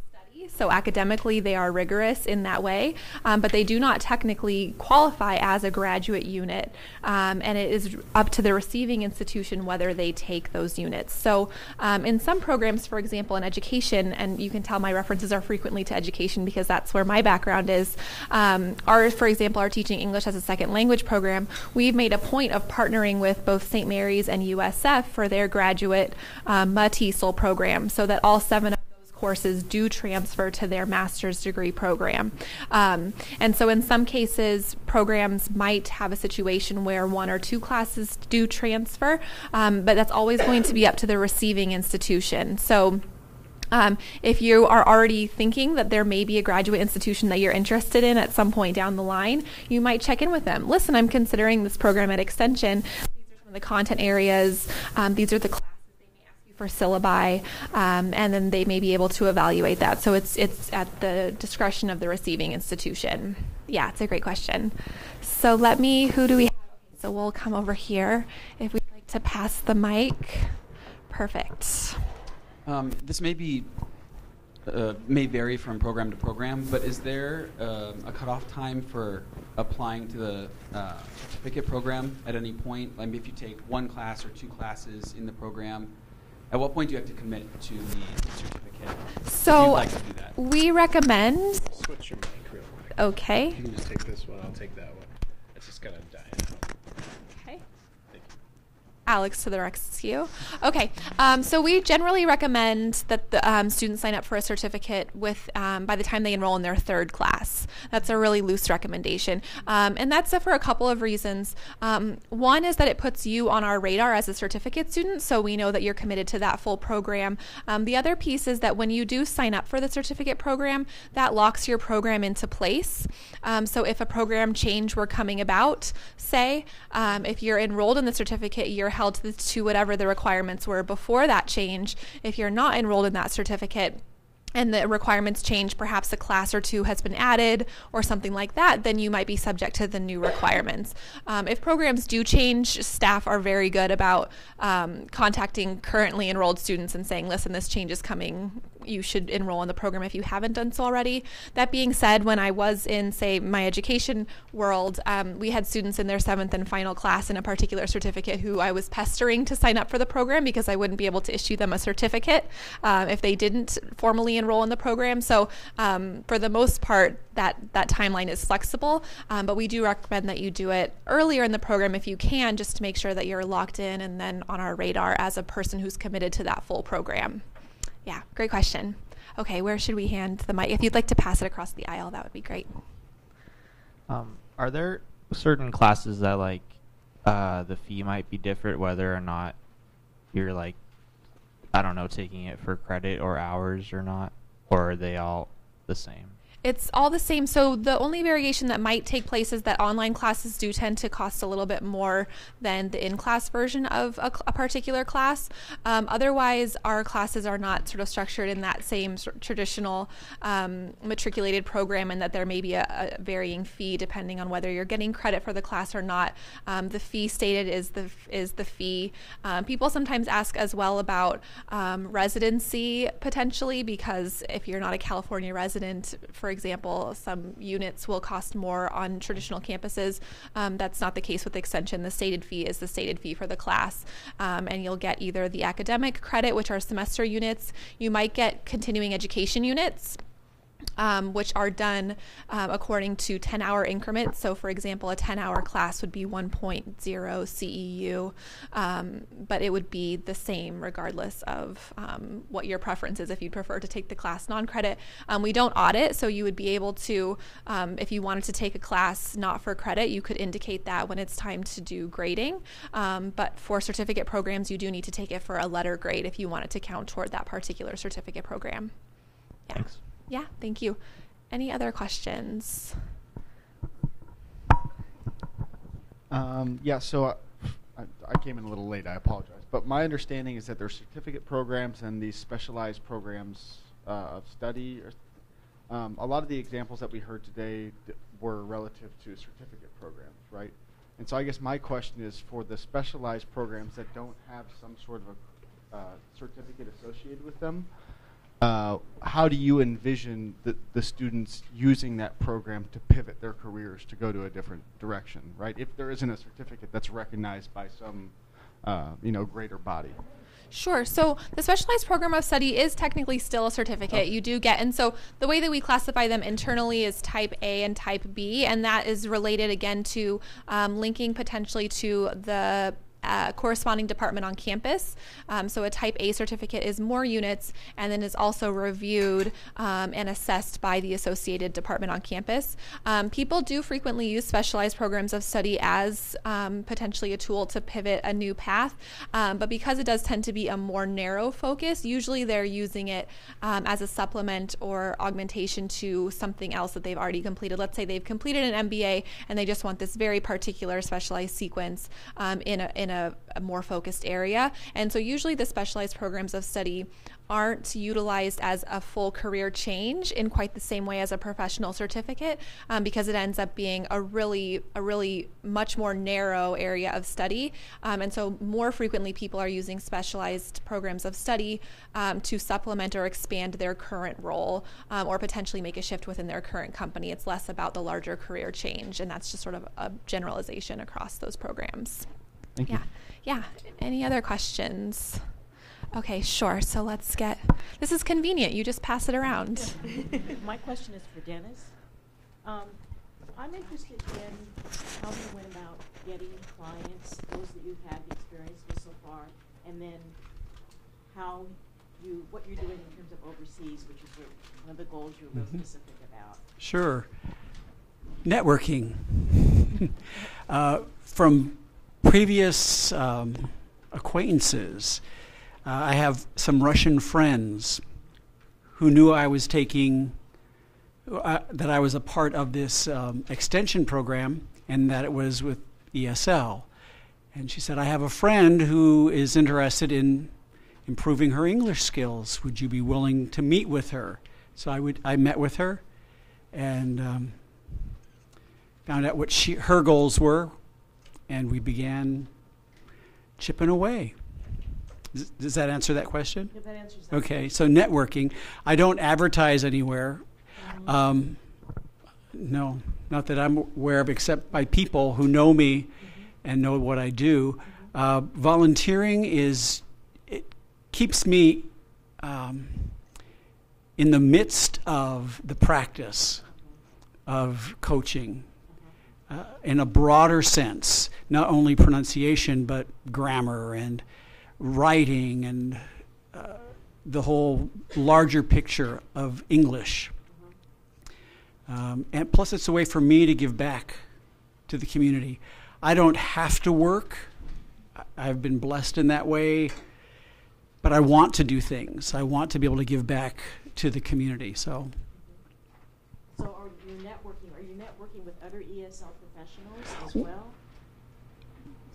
So academically, they are rigorous in that way, but they do not technically qualify as a graduate unit, and it is up to the receiving institution whether they take those units. So in some programs, for example, in education, and you can tell my references are frequently to education because that's where my background is, for example, our Teaching English as a Second Language program, we've made a point of partnering with both St. Mary's and USF for their graduate TESOL program, so that all 7 of courses do transfer to their master's degree program. And so in some cases, programs might have a situation where 1 or 2 classes do transfer, but that's always going to be up to the receiving institution. So if you are already thinking that there may be a graduate institution that you're interested in at some point down the line, you might check in with them. Listen, I'm considering this program at Extension. These are some of the content areas. These are the classes for syllabi, and then they may be able to evaluate that. So it's at the discretion of the receiving institution. Yeah, it's a great question. So who do we have? So we'll come over here if we'd like to pass the mic. Perfect. This may vary from program to program, but is there a cutoff time for applying to the certificate program at any point? I mean, if you take 1 class or 2 classes in the program, at what point do you have to commit to the certificate? So like to do that? We recommend. Switch your mic real quick. Okay. You can just take this one. I'll take that one. It's just gonna die out. Okay. Thank you. Alex to the rescue. Okay, so we generally recommend that the students sign up for a certificate by the time they enroll in their 3rd class. That's a really loose recommendation, and that's for a couple of reasons. One is that it puts you on our radar as a certificate student, so we know that you're committed to that full program. The other piece is that when you do sign up for the certificate program, that locks your program into place. So if a program change were coming about, say, if you're enrolled in the certificate, you're held to whatever the requirements were before that change. If you're not enrolled in that certificate and the requirements change, perhaps a class or 2 has been added or something like that, then you might be subject to the new requirements. If programs do change, staff are very good about contacting currently enrolled students and saying, listen, this change is coming you should enroll in the program if you haven't done so already. That being said, when I was in, say, my education world, we had students in their 7th and final class in a particular certificate who I was pestering to sign up for the program because I wouldn't be able to issue them a certificate if they didn't formally enroll in the program. So for the most part, that timeline is flexible, but we do recommend that you do it earlier in the program if you can, just to make sure that you're locked in and then on our radar as a person who's committed to that full program. Yeah, great question. Okay, where should we hand the mic? If you'd like to pass it across the aisle, that would be great. Are there certain classes that like the fee might be different whether or not you're like, I don't know, taking it for credit or hours or not, or are they all the same? It's all the same. So the only variation that might take place is that online classes do tend to cost a little bit more than the in-class version of a particular class. Otherwise, our classes are not sort of structured in that same traditional matriculated program, and that there may be a varying fee depending on whether you're getting credit for the class or not. The fee stated is the fee. People sometimes ask as well about residency potentially, because if you're not a California resident, for example, some units will cost more on traditional campuses. That's not the case with Extension. The stated fee is the stated fee for the class, and you'll get either the academic credit, which are semester units. You might get continuing education units, which are done according to 10-hour increments. So for example, a 10-hour class would be 1.0 CEU, but it would be the same regardless of what your preference is if you'd prefer to take the class non-credit. We don't audit, so you would be able to, if you wanted to take a class not for credit, you could indicate that when it's time to do grading. But for certificate programs, you do need to take it for a letter grade if you want it to count toward that particular certificate program. Yeah. Thanks. Yeah, thank you. Any other questions? Yeah, so I came in a little late, I apologize. But my understanding is that there's certificate programs and these specialized programs of study. A lot of the examples that we heard today were relative to certificate programs, right? And so I guess my question is, for the specialized programs that don't have some sort of a certificate associated with them, how do you envision the students using that program to pivot their careers to go to a different direction, right? If there isn't a certificate that's recognized by some, greater body. Sure. So the specialized program of study is technically still a certificate. You do get, and so the way that we classify them internally is type A and type B, and that is related again to linking potentially to the corresponding department on campus. So a type A certificate is more units and then is also reviewed and assessed by the associated department on campus. People do frequently use specialized programs of study as potentially a tool to pivot a new path, but because it does tend to be a more narrow focus, usually they're using it as a supplement or augmentation to something else that they've already completed. Let's say they've completed an MBA and they just want this very particular specialized sequence in a more focused area. And so usually the specialized programs of study aren't utilized as a full career change in quite the same way as a professional certificate, because it ends up being a really much more narrow area of study. And so more frequently people are using specialized programs of study to supplement or expand their current role, or potentially make a shift within their current company. It's less about the larger career change, and that's just sort of a generalization across those programs. Thank you. Yeah. Any other questions? Okay, sure. So let's get, this is convenient. You just pass it around. My question is for Dennis. I'm interested in how you went about getting clients, those that you've had the experience with so far, and then what you're doing in terms of overseas, which is one of the goals you're real specific about. Sure. Networking. From previous acquaintances, I have some Russian friends who knew I was taking, that I was a part of this extension program and that it was with ESL. And she said, I have a friend who is interested in improving her English skills. Would you be willing to meet with her? So I met with her and found out what her goals were, and we began chipping away. Does that answer that question? Yeah, that answers that. Okay, so networking. I don't advertise anywhere. No, not that I'm aware of, except by people who know me and know what I do. Volunteering it keeps me in the midst of the practice of coaching in a broader sense, not only pronunciation, but grammar and writing and the whole larger picture of English. And plus, it's a way for me to give back to the community. I don't have to work. I've been blessed in that way, but I want to do things. I want to be able to give back to the community. So are you networking with other ESL professionals as well?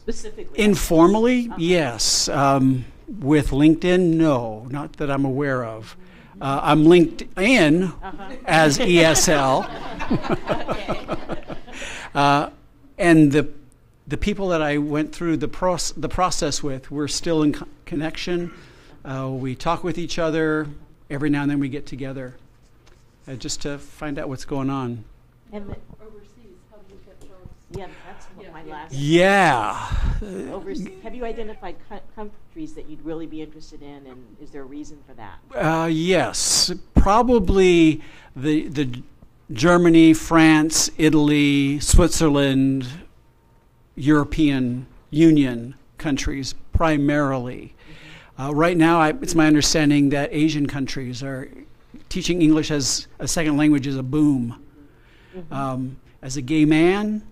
Specifically? Informally, yes. With LinkedIn, no, not that I'm aware of. I'm linked in as ESL. And the people that I went through the process with, we're still in connection. We talk with each other. Every now and then we get together just to find out what's going on. And Overseas, how do you get jobs? yeah, that's my last. Yeah. Have you identified countries that you'd really be interested in, and is there a reason for that? Yes, probably the Germany, France, Italy, Switzerland, European Union countries primarily. Right now, it's my understanding that Asian countries are teaching English as a second language is a boom. As a gay man,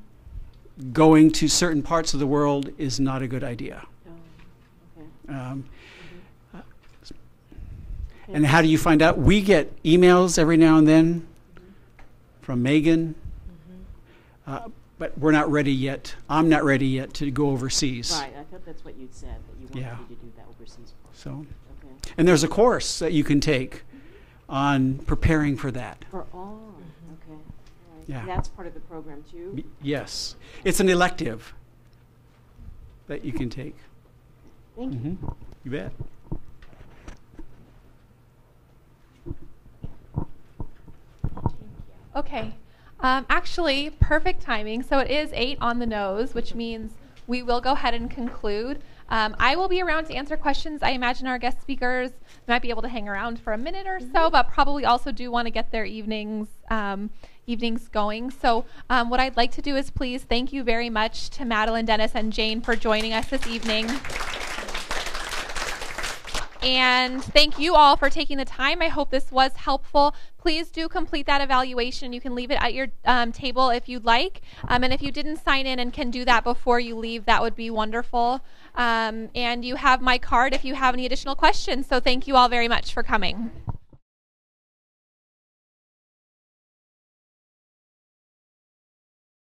going to certain parts of the world is not a good idea. And how do you find out? We get emails every now and then from Megan, but we're not ready yet. I'm not ready yet to go overseas. Right, I thought that's what you'd said, that you wanted to do that overseas. So, and there's a course that you can take on preparing for that. Okay. Right. Yeah. And that's part of the program too? Yes. It's an elective that you can take. Thank you. You bet. Okay. Actually, perfect timing. So it is 8 on the nose, which means we will go ahead and conclude. I will be around to answer questions. I imagine our guest speakers might be able to hang around for a minute or so, but probably also do want to get their evenings going. So what I'd like to do is please thank you very much to Madeline, Dennis, and Jane for joining us this evening. And thank you all for taking the time. I hope this was helpful. Please do complete that evaluation. You can leave it at your table if you'd like. And if you didn't sign in and can do that before you leave, that would be wonderful. And you have my card if you have any additional questions. So thank you all very much for coming.